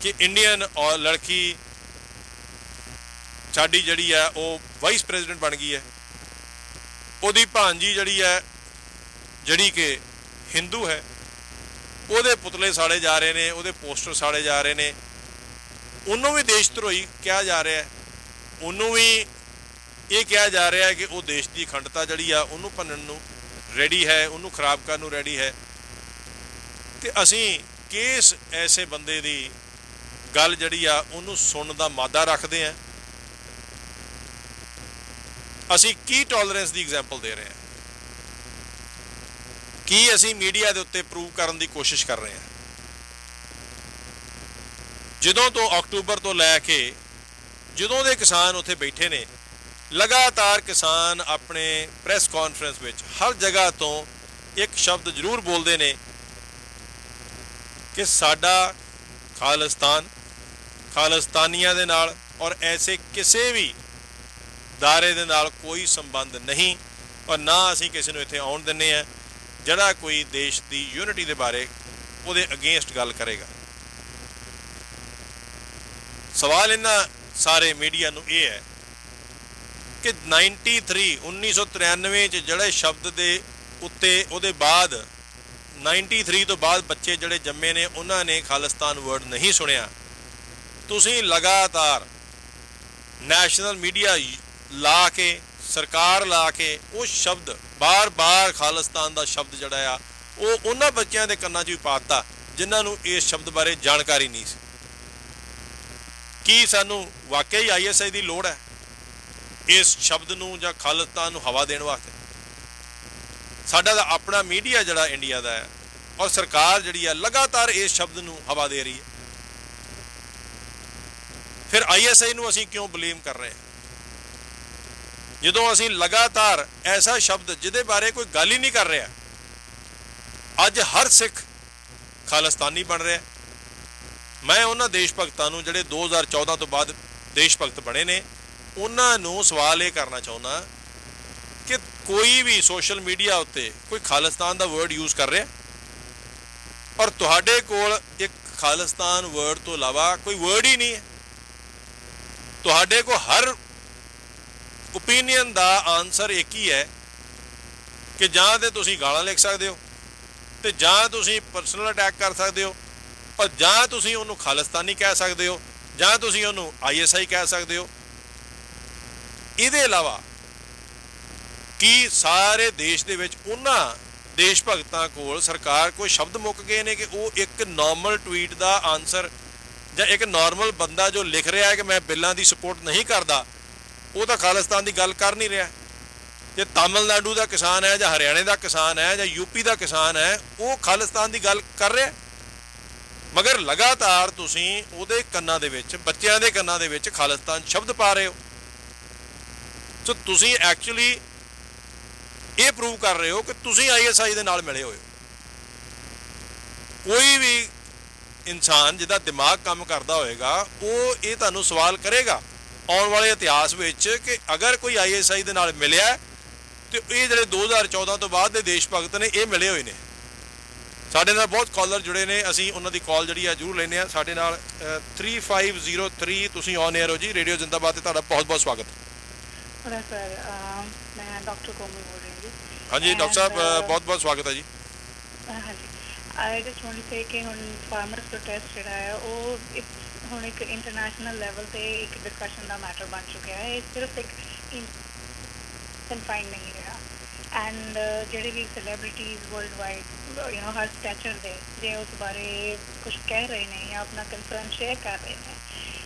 कि इंडियन और लड़की साडी जड़ी है वो वाइस प्रेजिडेंट बन गई है, उहदी भांजी जड़ी है जड़ी कि हिंदू है, उहदे पुतले साड़े जा रहे हैं, उहदे पोस्टर साड़े जा रहे हैं, उन्होंने भी देशद्रोही कहा जा रहा है, उन्होंने भी ये कहा जा रहा है कि वो देश की अखंडता जड़ी आ उन्होंने भनन नूं रेडी है, उन्होंने खराब करने नूं रेडी है। तो असी किस ऐसे बंदे की गल जड़ी आ उन्होंने सुनने का मादा रखते हैं, असी की टॉलरेंस की एग्जाम्पल दे रहे हैं, की असी मीडिया के उत्ते प्रूव करने की कोशिश कर रहे हैं। जदों तो अक्तूबर तो लैके जदों के किसान उत्थे बैठे ने, लगातार किसान अपने प्रैस कॉन्फ्रेंस में हर जगह तो एक शब्द जरूर बोलते हैं कि साडा खालिस्तान खालिस्तानियां दे नाल और ऐसे किसी भी दायरे दे नाल कोई संबंध नहीं, और ना असी किसी नूं इत्थे आउण दिंदे हैं जिहड़ा कोई देश की यूनिटी के बारे उहदे अगेंस्ट गल करेगा। सवाल इन्हां सारे मीडिया नूं ये है कि 1993 जड़े शब्द के उत्ते उहदे बाद 93 तो बाद बच्चे जड़े जम्मे ने उन्होंने खालिस्तान वर्ड नहीं सुनिया। तुसीं लगातार नैशनल मीडिया ला के, सरकार ला के उस शब्द बार बार खालिस्तान का शब्द जड़ा आ वो उन्होंने बच्चों के कन्नां 'च भी पाता जिन्होंने इस शब्द बारे जानकारी नहीं सी। की सानू वाकई ISI की लोड़ है इस शब्द नूं जां खालिस्तान नूं हवा देने वास्ते? साडा दा अपना मीडिया जड़ा इंडिया का है और सरकार जड़ी है लगातार इस शब्द नूं हवा दे रही है, फिर ISI नूं असीं क्यों ब्लेम कर रहे हैं जदों असीं लगातार ऐसा शब्द जिहदे बारे कोई गल ही नहीं कर रहा, अज हर सिख खालिस्तानी बन रहा है। मैं उन्हां देश भगतां नूं जिहड़े 2014 तो बाद देश भगत बने ने उन्होंने सवाल ये करना चाहुंदा कि कोई भी सोशल मीडिया उत्ते कोई खालिस्तान का वर्ड यूज़ कर रहा, और तुहाडे कोल एक खालिस्तान वर्ड तो इलावा कोई वर्ड ही नहीं है। ਤੁਹਾਡੇ ਕੋਲ ਹਰ ਓਪੀਨੀਅਨ ਦਾ ਆਨਸਰ ਇੱਕ ਹੀ ਹੈ ਕਿ ਜਾਂ ਤੇ ਤੁਸੀਂ ਗਾਲਾਂ ਲਿਖ ਸਕਦੇ ਹੋ ਤੇ ਜਾਂ ਤੁਸੀਂ ਪਰਸਨਲ ਅਟੈਕ ਕਰ ਸਕਦੇ ਹੋ, ਔਰ ਜਾਂ ਤੁਸੀਂ ਉਹਨੂੰ ਖਾਲਿਸਤਾਨੀ ਕਹਿ ਸਕਦੇ ਹੋ, ਜਾਂ ਤੁਸੀਂ ਉਹਨੂੰ ISI ਕਹਿ ਸਕਦੇ ਹੋ। ਇਹਦੇ ਇਲਾਵਾ ਕੀ ਸਾਰੇ ਦੇਸ਼ ਦੇ ਵਿੱਚ ਉਹਨਾਂ ਦੇਸ਼ ਭਗਤਾਂ ਕੋਲ ਸਰਕਾਰ ਕੋਈ ਸ਼ਬਦ ਮੁੱਕ ਗਏ ਨੇ ਕਿ ਉਹ ਇੱਕ ਨਾਰਮਲ ਟਵੀਟ ਦਾ ਆਨਸਰ ਜਾਂ ਇੱਕ ਨਾਰਮਲ ਬੰਦਾ ਜੋ ਲਿਖ ਰਿਹਾ ਹੈ ਕਿ ਮੈਂ ਬਿੱਲਾਂ ਦੀ ਸਪੋਰਟ ਨਹੀਂ ਕਰਦਾ, ਉਹ ਤਾਂ ਖਾਲਿਸਤਾਨ ਦੀ ਗੱਲ ਕਰ ਨਹੀਂ ਰਿਹਾ। ਜੇ ਤਾਮਿਲਨਾਡੂ ਦਾ ਕਿਸਾਨ ਹੈ ਜਾਂ ਹਰਿਆਣੇ ਦਾ ਕਿਸਾਨ ਹੈ ਜਾਂ UP ਦਾ ਕਿਸਾਨ ਹੈ, ਉਹ ਖਾਲਿਸਤਾਨ ਦੀ ਗੱਲ ਕਰ ਰਿਹਾ, ਮਗਰ ਲਗਾਤਾਰ ਤੁਸੀਂ ਉਹਦੇ ਕੰਨਾਂ ਦੇ ਵਿੱਚ, ਬੱਚਿਆਂ ਦੇ ਕੰਨਾਂ ਦੇ ਵਿੱਚ ਖਾਲਿਸਤਾਨ ਸ਼ਬਦ ਪਾ ਰਹੇ ਹੋ। ਸੋ ਤੁਸੀਂ ਐਕਚੁਅਲੀ ਇਹ ਪ੍ਰੂਵ ਕਰ ਰਹੇ ਹੋ ਕਿ ਤੁਸੀਂ ISI ਦੇ ਨਾਲ ਮਿਲੇ ਹੋਏ ਹੋ। ਕੋਈ ਵੀ ਇਨਸਾਨ ਜਿਹਦਾ ਦਿਮਾਗ ਕੰਮ ਕਰਦਾ ਹੋਏਗਾ ਉਹ ਇਹ ਤੁਹਾਨੂੰ ਸਵਾਲ ਕਰੇਗਾ ਆਉਣ ਵਾਲੇ ਇਤਿਹਾਸ ਵਿੱਚ ਕਿ ਅਗਰ ਕੋਈ ISI ਦੇ ਨਾਲ ਮਿਲਿਆ ਤੇ ਇਹ ਜਿਹੜੇ 2014 ਤੋਂ ਬਾਅਦ ਦੇ ਦੇਸ਼ ਭਗਤ ਨੇ ਇਹ ਮਿਲੇ ਹੋਏ ਨੇ। ਸਾਡੇ ਨਾਲ ਬਹੁਤ ਕਾਲਰ ਜੁੜੇ ਨੇ, ਅਸੀਂ ਉਹਨਾਂ ਦੀ ਕਾਲ ਜਿਹੜੀ ਆ ਜ਼ਰੂਰ ਲੈਂਦੇ ਹਾਂ। ਸਾਡੇ ਨਾਲ 3503 ਤੁਸੀਂ ਔਨ 에ਅਰ ਹੋ ਜੀ, ਰੇਡੀਓ ਜ਼ਿੰਦਾਬਾਦ ਤੇ ਤੁਹਾਡਾ ਬਹੁਤ ਬਹੁਤ ਸਵਾਗਤ। ਸਰ ਮੈਂ ਡਾਕਟਰ ਕੋਮਲ ਬੋਲ ਰਹੀ ਹਾਂ। ਹਾਂਜੀ ਡਾਕਟਰ ਸਾਹਿਬ, ਬਹੁਤ ਬਹੁਤ ਸਵਾਗਤ ਹੈ ਜੀ। ਹਾਂਜੀ, I just want to say ਕਿ ਹੁਣ ਫਾਰਮਰਸ ਪ੍ਰੋਟੈਸਟ ਜਿਹੜਾ ਹੈ ਉਹ ਹੁਣ ਇੱਕ ਇੰਟਰਨੈਸ਼ਨਲ ਲੈਵਲ ਤੇ ਇੱਕ ਡਿਸਕਸ਼ਨ ਦਾ ਮੈਟਰ ਬਣ ਚੁੱਕਿਆ ਹੈ। ਇਹ ਸਿਰਫ ਇੱਕ ਕਨਫਾਈਨ ਨਹੀਂ ਰਿਹਾ। ਐਂਡ ਜਿਹੜੇ ਵੀ ਸੈਲੀਬ੍ਰਿਟੀਜ਼ ਵਰਲਡ ਵਾਈਡ ਹਰ ਸਟੈਚਰ ਦੇ ਜੇ ਉਸ ਬਾਰੇ ਕੁਝ ਕਹਿ ਰਹੇ ਨੇ ਜਾਂ ਆਪਣਾ ਕੰਸਰਨ ਸ਼ੇਅਰ ਕਰ ਰਹੇ ਨੇ,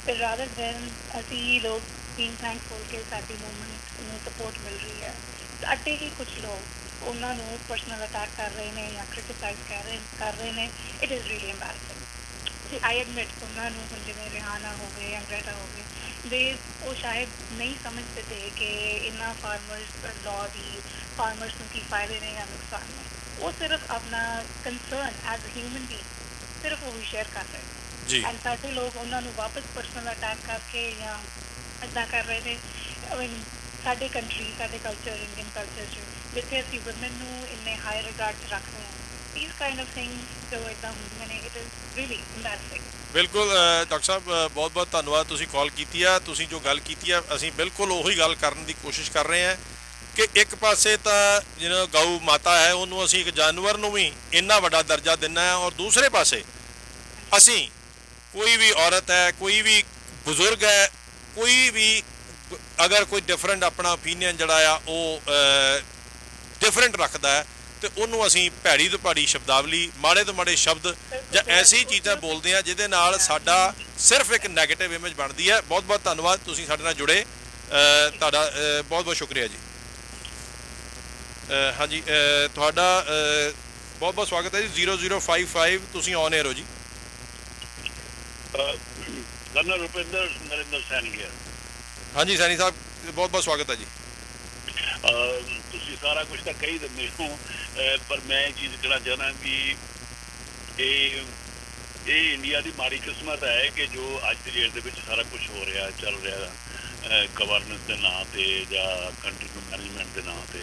ਫਿਰ ਰਾਦਰ ਦੈਨ ਅਸੀਂ ਲੋਕ ਬੀਇੰਗ ਥੈਂਕਫੁਲ ਕਿ ਸਾਡੀ ਮੂਵਮੈਂਟ ਨੂੰ ਸਪੋਰਟ ਮਿਲ ਰਹੀ ਹੈ, ਸਾਡੇ ਹੀ ਕੁਝ ਲੋਕ ਉਹਨਾਂ ਨੂੰ ਪਰਸਨਲ ਅਟੈਕ ਕਰ ਰਹੇ ਨੇ ਜਾਂ ਕ੍ਰਿਟਿਸਾਈਜ਼ ਕਰ ਰਹੇ ਨੇ। It is really embarrassing. ਜੀ ਆਈ ਐਡਮਿਟ ਉਹਨਾਂ ਨੂੰ ਹੁਣ ਜਿਵੇਂ ਰਿਹਾਨਾ ਹੋ ਗਏ ਜਾਂ ਗ੍ਰੈਟਾ ਹੋ ਗਏ, ਉਹ ਸ਼ਾਇਦ ਨਹੀਂ ਸਮਝਦੇ ਤੇ ਕਿ ਇਹਨਾਂ ਫਾਰਮਰਸ ਲਾਅ ਦੀ ਫਾਰਮਰਸ ਨੂੰ ਕੀ ਫਾਇਦੇ ਨੇ ਜਾਂ ਨੁਕਸਾਨ ਨੇ। ਉਹ ਸਿਰਫ ਆਪਣਾ concern as a human being ਸਿਰਫ ਉਹ ਸ਼ੇਅਰ ਕਰ ਰਹੇ ਨੇ ਜੀ। ਐਂਡ ਸਾਡੇ ਲੋਕ ਉਹਨਾਂ ਨੂੰ ਵਾਪਸ ਪਰਸਨਲ ਅਟੈਕ ਕਰਕੇ ਜਾਂ ਇੱਦਾਂ ਕਰ ਰਹੇ ਨੇ। ਸਾਡੇ ਕੰਟਰੀ, ਸਾਡੇ ਕਲਚਰ, ਇੰਡੀਅਨ ਕਲਚਰ 'ਚ ਜਿੱਥੇ ਅਸੀਂ ਵੂਮਨ ਨੂੰ ਇੰਨੇ ਹਾਈ ਰਿਗਾਰਡ 'ਚ ਰੱਖਦੇ ਹਾਂ, these kind of things ਜੋ ਇੱਦਾਂ ਹੁੰਦੀਆਂ ਨੇ, it is really embarrassing। ਬਿਲਕੁਲ ਡਾਕਟਰ ਸਾਹਿਬ, ਬਹੁਤ ਬਹੁਤ ਧੰਨਵਾਦ, ਤੁਸੀਂ ਕਾਲ ਕੀਤੀ ਆ। ਤੁਸੀਂ ਜੋ ਗੱਲ ਕੀਤੀ ਆ ਅਸੀਂ ਬਿਲਕੁਲ ਉਹੀ ਗੱਲ ਕਰਨ ਦੀ ਕੋਸ਼ਿਸ਼ ਕਰ ਰਹੇ ਹਾਂ ਕਿ ਇੱਕ ਪਾਸੇ ਤਾਂ ਜਿਹੜਾ ਗਊ ਮਾਤਾ ਹੈ ਉਹਨੂੰ ਅਸੀਂ ਇੱਕ ਜਾਨਵਰ ਨੂੰ ਵੀ ਇੰਨਾ ਵੱਡਾ ਦਰਜਾ ਦਿੰਨਾ ਹੈ, ਔਰ ਦੂਸਰੇ ਪਾਸੇ ਅਸੀਂ ਕੋਈ ਵੀ ਔਰਤ ਹੈ, ਕੋਈ ਵੀ ਬਜ਼ੁਰਗ ਹੈ, ਕੋਈ ਵੀ ਅਗਰ ਕੋਈ ਡਿਫਰੈਂਟ ਆਪਣਾ ਓਪੀਨੀਅਨ ਜਿਹੜਾ ਆ ਉਹ ਡਿਫਰੈਂਟ ਰੱਖਦਾ ਹੈ ਤੇ ਉਹਨੂੰ ਅਸੀਂ ਭੈੜੀ ਤੋਂ ਭੈੜੀ ਸ਼ਬਦਾਵਲੀ, ਮਾੜੇ ਤੋਂ ਮਾੜੇ ਸ਼ਬਦ ਜਾਂ ਐਸੀ ਚੀਜ਼ਾਂ ਬੋਲਦੇ ਹਾਂ ਜਿਹਦੇ ਨਾਲ ਸਾਡਾ ਸਿਰਫ ਇੱਕ ਨੈਗੇਟਿਵ ਇਮੇਜ ਬਣਦੀ ਹੈ। ਬਹੁਤ ਬਹੁਤ ਧੰਨਵਾਦ, ਤੁਸੀਂ ਸਾਡੇ ਨਾਲ ਜੁੜੇ, ਤੁਹਾਡਾ ਬਹੁਤ ਬਹੁਤ ਸ਼ੁਕਰੀਆ ਜੀ। ਹਾਂਜੀ, ਤੁਹਾਡਾ ਬਹੁਤ ਬਹੁਤ ਸਵਾਗਤ ਹੈ ਜੀ। 0055 ਤੁਸੀਂ ਔਨ 에ਅਰ ਹੋ ਜੀ। ਕਰਨਲ ਰੁਪਿੰਦਰ ਨਰਿੰਦਰ ਸੈਣੀ ਹੈ। ਹਾਂਜੀ ਸੈਣੀ ਸਾਹਿਬ, ਬਹੁਤ ਬਹੁਤ ਸਵਾਗਤ ਹੈ ਜੀ। ਤੁਸੀਂ ਸਾਰਾ ਕੁਝ ਤਾਂ ਕਹੀ ਦਿੰਦੇ ਹੋ, ਪਰ ਮੈਂ ਇਹ ਚੀਜ਼ ਕਹਿਣਾ ਚਾਹੁੰਦਾ ਵੀ ਇਹ ਇੰਡੀਆ ਦੀ ਮਾੜੀ ਕਿਸਮਤ ਹੈ ਕਿ ਜੋ ਅੱਜ ਦੀ ਡੇਟ ਦੇ ਵਿੱਚ ਸਾਰਾ ਕੁਝ ਹੋ ਰਿਹਾ, ਚੱਲ ਰਿਹਾ ਗਵਰਨੈਂਸ ਦੇ ਨਾਂ 'ਤੇ ਜਾਂ ਕੰਟਰੀ ਨੂੰ ਮੈਨੇਜਮੈਂਟ ਦੇ ਨਾਂ 'ਤੇ,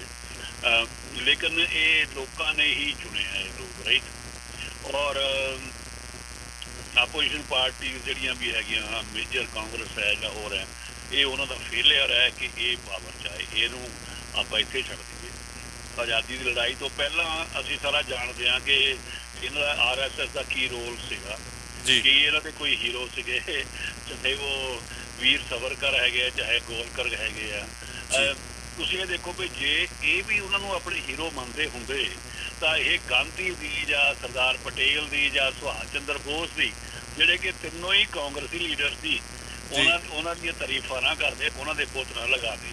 ਲੇਕਿਨ ਇਹ ਲੋਕਾਂ ਨੇ ਹੀ ਚੁਣਿਆ ਇਹ ਲੋਕ, ਰਾਈਟ। ਔਰ ਆਪੋਜੀਸ਼ਨ ਪਾਰਟੀ ਜਿਹੜੀਆਂ ਵੀ ਹੈਗੀਆਂ, ਮੇਜਰ ਕਾਂਗਰਸ ਹੈ ਜਾਂ ਹੋਰ ਹੈ, ਇਹ ਉਹਨਾਂ ਦਾ ਫੇਲਿਅਰ ਹੈ ਕਿ ਇਹ ਪਾਵਰ 'ਚ ਆਏ। ਇਹਨੂੰ ਆਪਾਂ ਇੱਥੇ ਛੱਡ ਦਈਏ। ਆਜ਼ਾਦੀ ਦੀ ਲੜਾਈ ਤੋਂ ਪਹਿਲਾਂ ਅਸੀਂ ਸਾਰਾ ਜਾਣਦੇ ਹਾਂ ਕਿ ਇਹਨਾਂ ਦਾ RSS ਦਾ ਕੀ ਰੋਲ ਸੀਗਾ, ਕਿ ਇਹਨਾਂ ਦੇ ਕੋਈ ਹੀਰੋ ਸੀਗੇ, ਚਾਹੇ ਉਹ ਵੀਰ ਸਵਰਕਰ ਹੈਗੇ ਆ, ਚਾਹੇ ਗੋਲਕਰ ਹੈਗੇ ਆ। ਤੁਸੀਂ ਇਹ ਦੇਖੋ ਵੀ ਜੇ ਇਹ ਵੀ ਉਹਨਾਂ ਨੂੰ ਆਪਣੇ ਹੀਰੋ ਮੰਨਦੇ ਹੁੰਦੇ ਤਾਂ ਇਹ ਗਾਂਧੀ ਦੀ ਜਾਂ ਸਰਦਾਰ ਪਟੇਲ ਦੀ ਜਾਂ ਸੁਭਾਸ਼ ਚੰਦਰ ਬੋਸ ਦੀ, ਜਿਹੜੇ ਕਿ ਤਿੰਨੋਂ ਹੀ ਕਾਂਗਰਸੀ ਲੀਡਰ ਸੀ, ਉਹਨਾਂ ਦੀਆਂ ਤਾਰੀਫਾਂ ਨਾ ਕਰਦੇ, ਉਹਨਾਂ ਦੇ ਪੁੱਤ ਨਾ ਲਗਾਦੇ।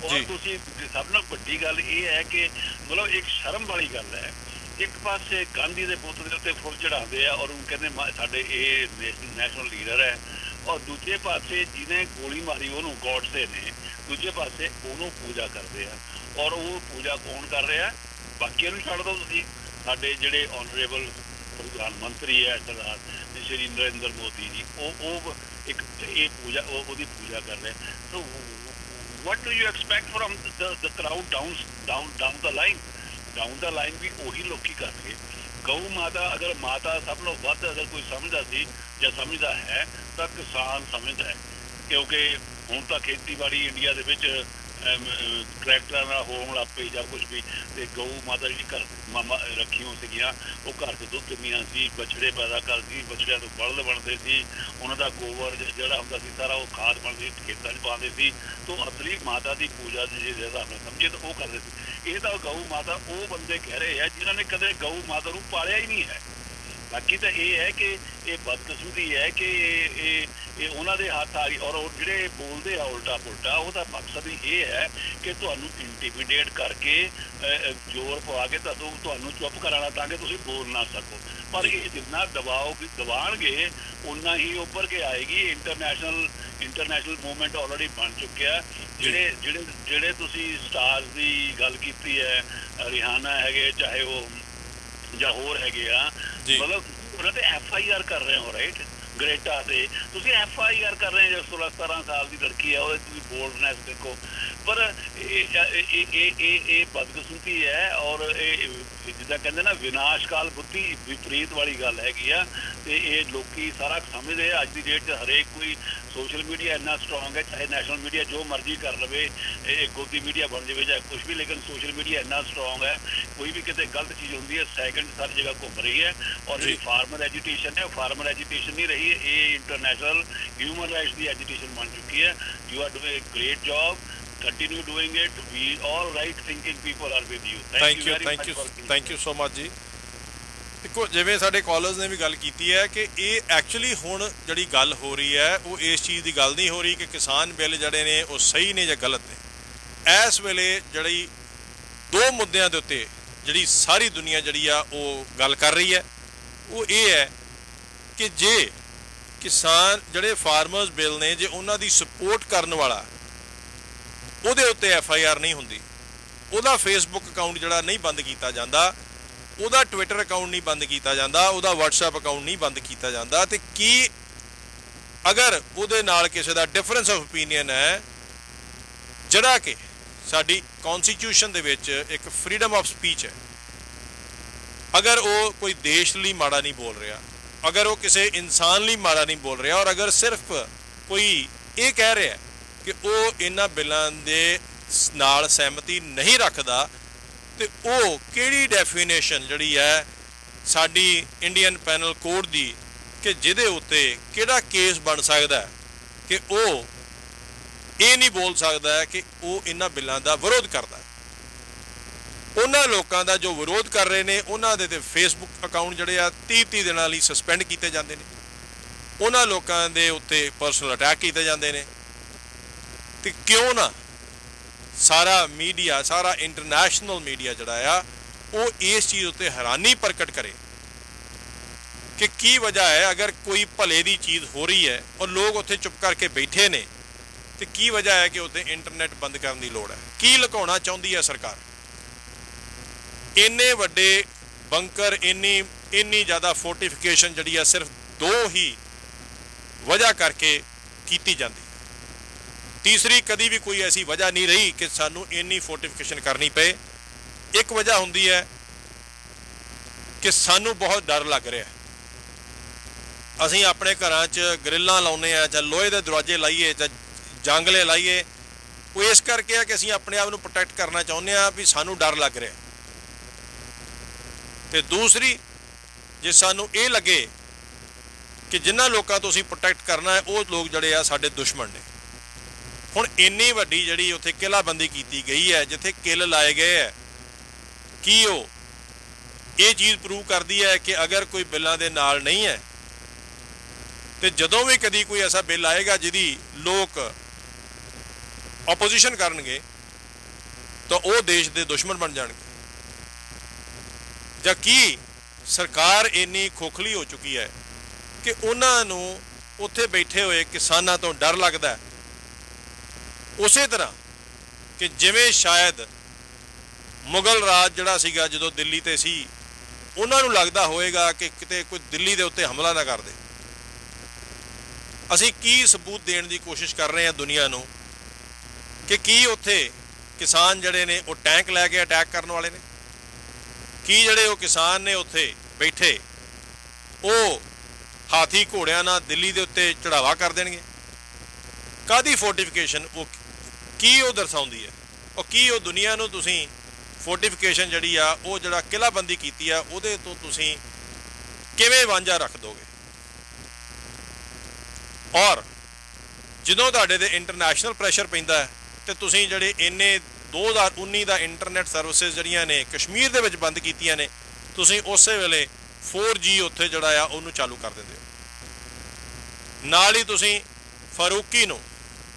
ਔਰ ਤੁਸੀਂ ਸਭ ਨਾਲ ਵੱਡੀ ਗੱਲ ਇਹ ਹੈ ਕਿ ਮਤਲਬ ਇੱਕ ਸ਼ਰਮ ਵਾਲੀ ਗੱਲ ਹੈ, ਇੱਕ ਪਾਸੇ ਗਾਂਧੀ ਦੇ ਪੁੱਤ ਦੇ ਉੱਤੇ ਫੁੱਲ ਚੜਾਉਂਦੇ ਆ ਔਰ ਉਹ ਕਹਿੰਦੇ ਸਾਡੇ ਇਹ ਨੈਸ਼ਨਲ ਲੀਡਰ ਹੈ, ਔਰ ਦੂਜੇ ਪਾਸੇ ਜਿਹਨੇ ਗੋਲੀ ਮਾਰੀ ਉਹਨੂੰ ਗੋਡਸੇ ਨੇ, ਦੂਜੇ ਪਾਸੇ ਉਹਨੂੰ ਪੂਜਾ ਕਰਦੇ ਆ। ਔਰ ਉਹ ਪੂਜਾ ਕੌਣ ਕਰ ਰਿਹਾ? ਬਾਕੀਆਂ ਨੂੰ ਛੱਡ ਦਿਓ ਤੁਸੀਂ, ਸਾਡੇ ਜਿਹੜੇ ਆਨਰੇਬਲ ਪ੍ਰਧਾਨ ਮੰਤਰੀ ਹੈ ਸਰਦਾਰ ਸ਼੍ਰੀ ਨਰਿੰਦਰ ਮੋਦੀ ਜੀ, ਉਹ ਇੱਕ ਇਹ ਪੂਜਾ, ਉਹਦੀ ਪੂਜਾ ਕਰ ਰਹੇ। ਸੋ what do you expect from the crowd down the line? Down the line ਵੀ ਉਹੀ ਲੋਕੀ ਕਰਨਗੇ। ਗਊ ਮਾਤਾ ਅਗਰ ਮਾਤਾ ਸਭ ਨੂੰ ਵੱਧ ਅਗਰ ਕੋਈ ਸਮਝਦਾ ਸੀ ਜਾਂ ਸਮਝਦਾ ਹੈ ਤਾਂ ਕਿਸਾਨ ਸਮਝਦਾ ਹੈ, ਕਿਉਂਕਿ ਹੁਣ ਤਾਂ ਖੇਤੀਬਾੜੀ ਇੰਡੀਆ ਦੇ ਵਿੱਚ ਟਰੈਕਟਰਾਂ ਨਾਲ ਹੋਣ ਲੱਗ ਪਈ ਜਾਂ ਕੁਛ ਵੀ। ਤੇ ਗਊ ਮਾਤਾ ਜਿਹੜੀ ਘਰ ਰੱਖੀਆਂ ਸੀਗੀਆਂ, ਉਹ ਘਰ 'ਚ ਦੁੱਧ ਦਿੰਦੀਆਂ ਸੀ, ਬਛੜੇ ਪੈਦਾ ਕਰਦੀ, ਬਛੜਿਆਂ ਤੋਂ ਬਲਦ ਬਣਦੇ ਸੀ, ਉਹਨਾਂ ਦਾ ਗੋਬਰ ਜਿਹੜਾ ਹੁੰਦਾ ਸੀ ਸਾਰਾ ਉਹ ਖਾਦ ਬਣਦੀ ਖੇਤਾਂ 'ਚ ਪਾਉਂਦੇ ਸੀ। ਤੋਂ ਅਸਲੀ ਮਾਤਾ ਦੀ ਪੂਜਾ ਜੇ ਹਿਸਾਬ ਨਾਲ ਸਮਝੇ ਤਾਂ ਉਹ ਕਰਦੇ ਸੀ। ਇਹ ਤਾਂ ਗਊ ਮਾਤਾ ਉਹ ਬੰਦੇ ਕਹਿ ਰਹੇ ਆ ਜਿਨ੍ਹਾਂ ਨੇ ਕਦੇ ਗਊ ਮਾਤਾ ਨੂੰ ਪਾਲਿਆ ਹੀ ਨਹੀਂ ਹੈ। ਬਾਕੀ ਤਾਂ ਇਹ ਹੈ ਕਿ ਇਹ ਬਦਕਿਸਮਤੀ ਹੈ ਕਿ ਇਹ ਉਹਨਾਂ ਦੇ ਹੱਥ ਆ ਗਈ। ਔਰ ਉਹ ਜਿਹੜੇ ਬੋਲਦੇ ਆ ਉਲਟਾ ਪੁਲਟਾ, ਉਹਦਾ ਮਕਸਦ ਹੀ ਇਹ ਹੈ ਕਿ ਤੁਹਾਨੂੰ ਇੰਟੀਮੀਡੇਟ ਕਰਕੇ ਜ਼ੋਰ ਪਵਾ ਕੇ ਤੁਹਾਨੂੰ ਚੁੱਪ ਕਰਾਉਣਾ ਤਾਂ ਕਿ ਤੁਸੀਂ ਬੋਲ ਨਾ ਸਕੋ। ਪਰ ਇਹ ਜਿੰਨਾ ਦਬਾਉਣਗੇ ਉਨਾ ਹੀ ਉੱਭਰ ਕੇ ਆਏਗੀ। ਇੰਟਰਨੈਸ਼ਨਲ ਮੂਵਮੈਂਟ ਆਲਰੇਡੀ ਬਣ ਚੁੱਕਿਆ। ਜਿਹੜੇ ਤੁਸੀਂ ਸਟਾਰਸ ਦੀ ਗੱਲ ਕੀਤੀ ਹੈ, ਰਿਹਾਨਾ ਹੈਗੇ ਚਾਹੇ ਉਹ ਜਾਂ ਹੋਰ ਹੈਗੇ ਆ, ਮਤਲਬ ਉਹਨਾਂ ਤੇ FIR ਕਰ ਰਹੇ ਹੋ, ਰਾਈਟ? ਗ੍ਰੇਟਾ ਤੇ ਤੁਸੀਂ FIR ਕਰ ਰਹੇ ਹੋ, 16-17 ਸਾਲ ਦੀ ਲੜਕੀ ਹੈ, ਉਹਦੇ ਤੁਸੀਂ ਬੋਲਡਨੈਸ ਦੇਖੋ। ਪਰ ਇਹ ਬਦਕਿਸਮਤੀ ਹੈ। ਔਰ ਇਹ ਜਿੱਦਾਂ ਕਹਿੰਦੇ ਨਾ ਵਿਨਾਸ਼ਕਾਲ ਬੁੱਧੀ ਵਿਪਰੀਤ ਵਾਲੀ ਗੱਲ ਹੈਗੀ ਆ। ਤੇ ਇਹ ਲੋਕੀ ਸਾਰਾ ਸਮਝਦੇ ਆ। ਅੱਜ ਦੀ ਡੇਟ 'ਚ ਹਰੇਕ ਕੋਈ ਸੋਸ਼ਲ ਮੀਡੀਆ ਇੰਨਾ ਸਟਰੋਂਗ ਹੈ, ਚਾਹੇ ਨੈਸ਼ਨਲ ਮੀਡੀਆ ਜੋ ਮਰਜ਼ੀ ਕਰ ਲਵੇ, ਇਹ ਗੋਦੀ ਮੀਡੀਆ ਬਣ ਜਾਵੇ ਚਾਹੇ ਕੁਛ ਵੀ, ਲੇਕਿਨ ਸੋਸ਼ਲ ਮੀਡੀਆ ਇੰਨਾ ਸਟਰੋਂਗ ਹੈ, ਕੋਈ ਵੀ ਕਿਤੇ ਗਲਤ ਚੀਜ਼ ਹੁੰਦੀ ਹੈ ਸੈਕਿੰਡ ਸਾਰੀ ਜਗ੍ਹਾ ਘੁੰਮ ਰਹੀ ਹੈ। ਔਰ ਜਿਹੜੀ ਫਾਰਮਰ ਐਜੂਟੇਸ਼ਨ ਹੈ, ਉਹ ਫਾਰਮਰ ਐਜੂਟੇਸ਼ਨ ਨਹੀਂ ਰਹੀ, ਇਹ ਇੰਟਰਨੈਸ਼ਨਲ ਹਿਊਮਨ ਰਾਈਟਸ ਦੀ ਐਜੂਟੇਸ਼ਨ ਬਣ ਚੁੱਕੀ ਹੈ। You are doing a great job, continue doing it. We all right thinking people are with you. Thank you so much ਜੀ। ਦੇਖੋ ਜਿਵੇਂ ਸਾਡੇ ਕਾਲਰਸ ਨੇ ਵੀ ਗੱਲ ਕੀਤੀ ਹੈ ਕਿ ਇਹ ਐਕਚੁਅਲੀ ਹੁਣ ਜਿਹੜੀ ਗੱਲ ਹੋ ਰਹੀ ਹੈ ਉਹ ਇਸ ਚੀਜ਼ ਦੀ ਗੱਲ ਨਹੀਂ ਹੋ ਰਹੀ ਕਿ ਕਿਸਾਨ ਬਿੱਲ ਜਿਹੜੇ ਨੇ ਉਹ ਸਹੀ ਨੇ ਜਾਂ ਗਲਤ ਨੇ। ਇਸ ਵੇਲੇ ਜਿਹੜੀ ਦੋ ਮੁੱਦਿਆਂ ਦੇ ਉੱਤੇ ਜਿਹੜੀ ਸਾਰੀ ਦੁਨੀਆ ਜਿਹੜੀ ਆ ਉਹ ਗੱਲ ਕਰ ਰਹੀ ਹੈ, ਉਹ ਇਹ ਹੈ ਕਿ ਜੇ ਕਿਸਾਨ ਜਿਹੜੇ ਫਾਰਮਰਸ ਬਿੱਲ ਨੇ ਜੇ ਉਹਨਾਂ ਦੀ ਸਪੋਰਟ ਕਰਨ ਵਾਲਾ ਉਹਦੇ ਉੱਤੇ FIR ਨਹੀਂ ਹੁੰਦੀ, ਉਹਦਾ ਫੇਸਬੁੱਕ ਅਕਾਊਂਟ ਜਿਹੜਾ ਨਹੀਂ ਬੰਦ ਕੀਤਾ ਜਾਂਦਾ, ਉਹਦਾ ਟਵਿੱਟਰ ਅਕਾਊਂਟ ਨਹੀਂ ਬੰਦ ਕੀਤਾ ਜਾਂਦਾ, ਉਹਦਾ WhatsApp ਅਕਾਊਂਟ ਨਹੀਂ ਬੰਦ ਕੀਤਾ ਜਾਂਦਾ, ਤੇ ਕੀ ਅਗਰ ਉਹਦੇ ਨਾਲ ਕਿਸੇ ਦਾ ਡਿਫਰੈਂਸ ਆਫ ਓਪੀਨੀਅਨ ਹੈ, ਜਿਹੜਾ ਕਿ ਸਾਡੀ ਕੌਨਸਟੀਟਿਊਸ਼ਨ ਦੇ ਵਿੱਚ ਇੱਕ ਫਰੀडम ਆਫ ਸਪੀਚ ਹੈ, ਅਗਰ ਉਹ ਕੋਈ ਦੇਸ਼ ਲਈ ਮਾੜਾ ਨਹੀਂ ਬੋਲ ਰਿਹਾ, ਅਗਰ ਉਹ ਕਿਸੇ ਇਨਸਾਨ ਲਈ ਮਾੜਾ ਨਹੀਂ ਬੋਲ ਰਿਹਾ, ਔਰ ਅਗਰ ਸਿਰਫ ਕੋਈ ਇਹ ਕਹਿ ਰਿਹਾ ਕਿ ਉਹ ਇਹਨਾਂ ਬਿੱਲਾਂ ਦੇ ਨਾਲ ਸਹਿਮਤੀ ਨਹੀਂ ਰੱਖਦਾ, ਤੇ ਉਹ ਕਿਹੜੀ ਡੈਫੀਨੇਸ਼ਨ ਜਿਹੜੀ ਹੈ ਸਾਡੀ ਇੰਡੀਅਨ ਪੈਨਲ ਕੋਡ ਦੀ ਕਿ ਜਿਹਦੇ ਉੱਤੇ ਕਿਹੜਾ ਕੇਸ ਬਣ ਸਕਦਾ ਕਿ ਉਹ ਇਹ ਨਹੀਂ ਬੋਲ ਸਕਦਾ ਹੈ ਕਿ ਉਹ ਇਹਨਾਂ ਬਿੱਲਾਂ ਦਾ ਵਿਰੋਧ ਕਰਦਾ। ਉਹਨਾਂ ਲੋਕਾਂ ਦਾ ਜੋ ਵਿਰੋਧ ਕਰ ਰਹੇ ਨੇ ਉਹਨਾਂ ਦੇ ਤੇ ਫੇਸਬੁੱਕ ਅਕਾਊਂਟ ਜਿਹੜੇ ਆ 30 ਦਿਨਾਂ ਲਈ ਸਸਪੈਂਡ ਕੀਤੇ ਜਾਂਦੇ ਨੇ, ਉਹਨਾਂ ਲੋਕਾਂ ਦੇ ਉੱਤੇ ਪਰਸਨਲ ਅਟੈਕ ਕੀਤੇ ਜਾਂਦੇ ਨੇ। ਤੇ ਕਿਉਂ ਨਾ ਸਾਰਾ ਮੀਡੀਆ, ਸਾਰਾ ਇੰਟਰਨੈਸ਼ਨਲ ਮੀਡੀਆ ਜਿਹੜਾ ਆ ਉਹ ਇਸ ਚੀਜ਼ ਉੱਤੇ ਹੈਰਾਨੀ ਪ੍ਰਗਟ ਕਰੇ ਕਿ ਕੀ ਵਜ੍ਹਾ ਹੈ। ਅਗਰ ਕੋਈ ਭਲੇ ਦੀ ਚੀਜ਼ ਹੋ ਰਹੀ ਹੈ ਔਰ ਲੋਕ ਉੱਥੇ ਚੁੱਪ ਕਰਕੇ ਬੈਠੇ ਨੇ, ਤੇ ਕੀ ਵਜ੍ਹਾ ਹੈ ਕਿ ਉੱਥੇ ਇੰਟਰਨੈਟ ਬੰਦ ਕਰਨ ਦੀ ਲੋੜ ਹੈ? ਕੀ ਲੁਕਾਉਣਾ ਚਾਹੁੰਦੀ ਹੈ ਸਰਕਾਰ? ਇੰਨੇ ਵੱਡੇ ਬੰਕਰ, ਇੰਨੀ ਜ਼ਿਆਦਾ ਫੋਰਟੀਫਿਕੇਸ਼ਨ ਜਿਹੜੀ ਆ ਸਿਰਫ ਦੋ ਹੀ ਵਜ੍ਹਾ ਕਰਕੇ ਕੀਤੀ ਜਾਂਦੀ। ਤੀਸਰੀ ਕਦੀ ਵੀ ਕੋਈ ਐਸੀ ਵਜ੍ਹਾ ਨਹੀਂ ਰਹੀ ਕਿ ਸਾਨੂੰ ਇੰਨੀ ਫੋਰਟੀਫਿਕੇਸ਼ਨ ਕਰਨੀ ਪਏ। ਇੱਕ ਵਜ੍ਹਾ ਹੁੰਦੀ ਹੈ ਕਿ ਸਾਨੂੰ ਬਹੁਤ ਡਰ ਲੱਗ ਰਿਹਾ, ਅਸੀਂ ਆਪਣੇ ਘਰਾਂ 'ਚ ਗਰਿੱਲਾਂ ਲਾਉਂਦੇ ਆ, ਜਾਂ ਲੋਹੇ ਦੇ ਦਰਵਾਜ਼ੇ ਲਾਈਏ, ਜਾਂ ਜਾਂਗਲੇ ਲਾਈਏ, ਉਹ ਇਸ ਕਰਕੇ ਆ ਕਿ ਅਸੀਂ ਆਪਣੇ ਆਪ ਨੂੰ ਪ੍ਰੋਟੈਕਟ ਕਰਨਾ ਚਾਹੁੰਦੇ ਆ ਵੀ ਸਾਨੂੰ ਡਰ ਲੱਗ ਰਿਹਾ। ਤੇ ਦੂਸਰੀ, ਜੇ ਸਾਨੂੰ ਇਹ ਲੱਗੇ ਕਿ ਜਿਨ੍ਹਾਂ ਲੋਕਾਂ ਤੋਂ ਅਸੀਂ ਪ੍ਰੋਟੈਕਟ ਕਰਨਾ ਹੈ ਉਹ ਲੋਕ ਜਿਹੜੇ ਆ ਸਾਡੇ ਦੁਸ਼ਮਣ ਨੇ। ਹੁਣ ਇੰਨੀ ਵੱਡੀ ਜਿਹੜੀ ਉੱਥੇ ਕਿਲ੍ਹਾਬੰਦੀ ਕੀਤੀ ਗਈ ਹੈ, ਜਿੱਥੇ ਕਿੱਲ ਲਾਏ ਗਏ ਹੈ, ਕੀ ਉਹ ਇਹ ਚੀਜ਼ ਪ੍ਰੂਵ ਕਰਦੀ ਹੈ ਕਿ ਅਗਰ ਕੋਈ ਬਿੱਲਾਂ ਦੇ ਨਾਲ ਨਹੀਂ ਹੈ, ਤੇ ਜਦੋਂ ਵੀ ਕਦੀ ਕੋਈ ਐਸਾ ਬਿੱਲ ਆਏਗਾ ਜਿਹਦੀ ਲੋਕ ਆਪੋਜੀਸ਼ਨ ਕਰਨਗੇ ਤਾਂ ਉਹ ਦੇਸ਼ ਦੇ ਦੁਸ਼ਮਣ ਬਣ ਜਾਣਗੇ? ਜਾਂ ਕੀ ਸਰਕਾਰ ਇੰਨੀ ਖੋਖਲੀ ਹੋ ਚੁੱਕੀ ਹੈ ਕਿ ਉਹਨਾਂ ਨੂੰ ਉੱਥੇ ਬੈਠੇ ਹੋਏ ਕਿਸਾਨਾਂ ਤੋਂ ਡਰ ਲੱਗਦਾ? ਉਸੇ ਤਰ੍ਹਾਂ ਕਿ ਜਿਵੇਂ ਸ਼ਾਇਦ ਮੁਗਲ ਰਾਜ ਜਿਹੜਾ ਸੀਗਾ ਜਦੋਂ ਦਿੱਲੀ ਤੇ ਸੀ, ਉਹਨਾਂ ਨੂੰ ਲੱਗਦਾ ਹੋਵੇਗਾ ਕਿ ਕਿਤੇ ਕੋਈ ਦਿੱਲੀ ਦੇ ਉੱਤੇ ਹਮਲਾ ਨਾ ਕਰ ਦੇ। ਅਸੀਂ ਕੀ ਸਬੂਤ ਦੇਣ ਦੀ ਕੋਸ਼ਿਸ਼ ਕਰ ਰਹੇ ਹਾਂ ਦੁਨੀਆ ਨੂੰ ਕਿ ਕੀ ਉੱਥੇ ਕਿਸਾਨ ਜਿਹੜੇ ਨੇ ਉਹ ਟੈਂਕ ਲੈ ਕੇ ਅਟੈਕ ਕਰਨ ਵਾਲੇ ਨੇ? ਕੀ ਜਿਹੜੇ ਉਹ ਕਿਸਾਨ ਨੇ ਉੱਥੇ ਬੈਠੇ ਉਹ ਹਾਥੀ ਘੋੜਿਆਂ ਨਾਲ ਦਿੱਲੀ ਦੇ ਉੱਤੇ ਚੜਾਵਾ ਕਰ ਦੇਣਗੇ? ਕਾਹਦੀ ਫੋਰਟੀਫਿਕੇਸ਼ਨ, ਉਹ ਕੀ ਉਹ ਦਰਸਾਉਂਦੀ ਹੈ, ਉਹ ਕੀ ਉਹ ਦੁਨੀਆ ਨੂੰ ਤੁਸੀਂ ਫੋਰਟੀਫਿਕੇਸ਼ਨ ਜਿਹੜੀ ਆ ਉਹ ਜਿਹੜਾ ਕਿਲ੍ਹਾਬੰਦੀ ਕੀਤੀ ਆ ਉਹਦੇ ਤੋਂ ਤੁਸੀਂ ਕਿਵੇਂ ਵਾਂਝਾ ਰੱਖ ਦੋਗੇ। ਔਰ ਜਦੋਂ ਤੁਹਾਡੇ ਤੇ ਇੰਟਰਨੈਸ਼ਨਲ ਪ੍ਰੈਸ਼ਰ ਪੈਂਦਾ ਤੇ ਤੁਸੀਂ ਜਿਹੜੇ ਇੰਨੇ 2019 ਦਾ ਇੰਟਰਨੈਟ ਸਰਵਿਸਿਜ਼ ਜਿਹੜੀਆਂ ਨੇ ਕਸ਼ਮੀਰ ਦੇ ਵਿੱਚ ਬੰਦ ਕੀਤੀਆਂ ਨੇ, ਤੁਸੀਂ ਉਸੇ ਵੇਲੇ 4G ਉੱਥੇ ਜਿਹੜਾ ਆ ਉਹਨੂੰ ਚਾਲੂ ਕਰ ਦਿੰਦੇ ਹੋ। ਨਾਲ ਹੀ ਤੁਸੀਂ ਫਾਰੂਕੀ ਨੂੰ,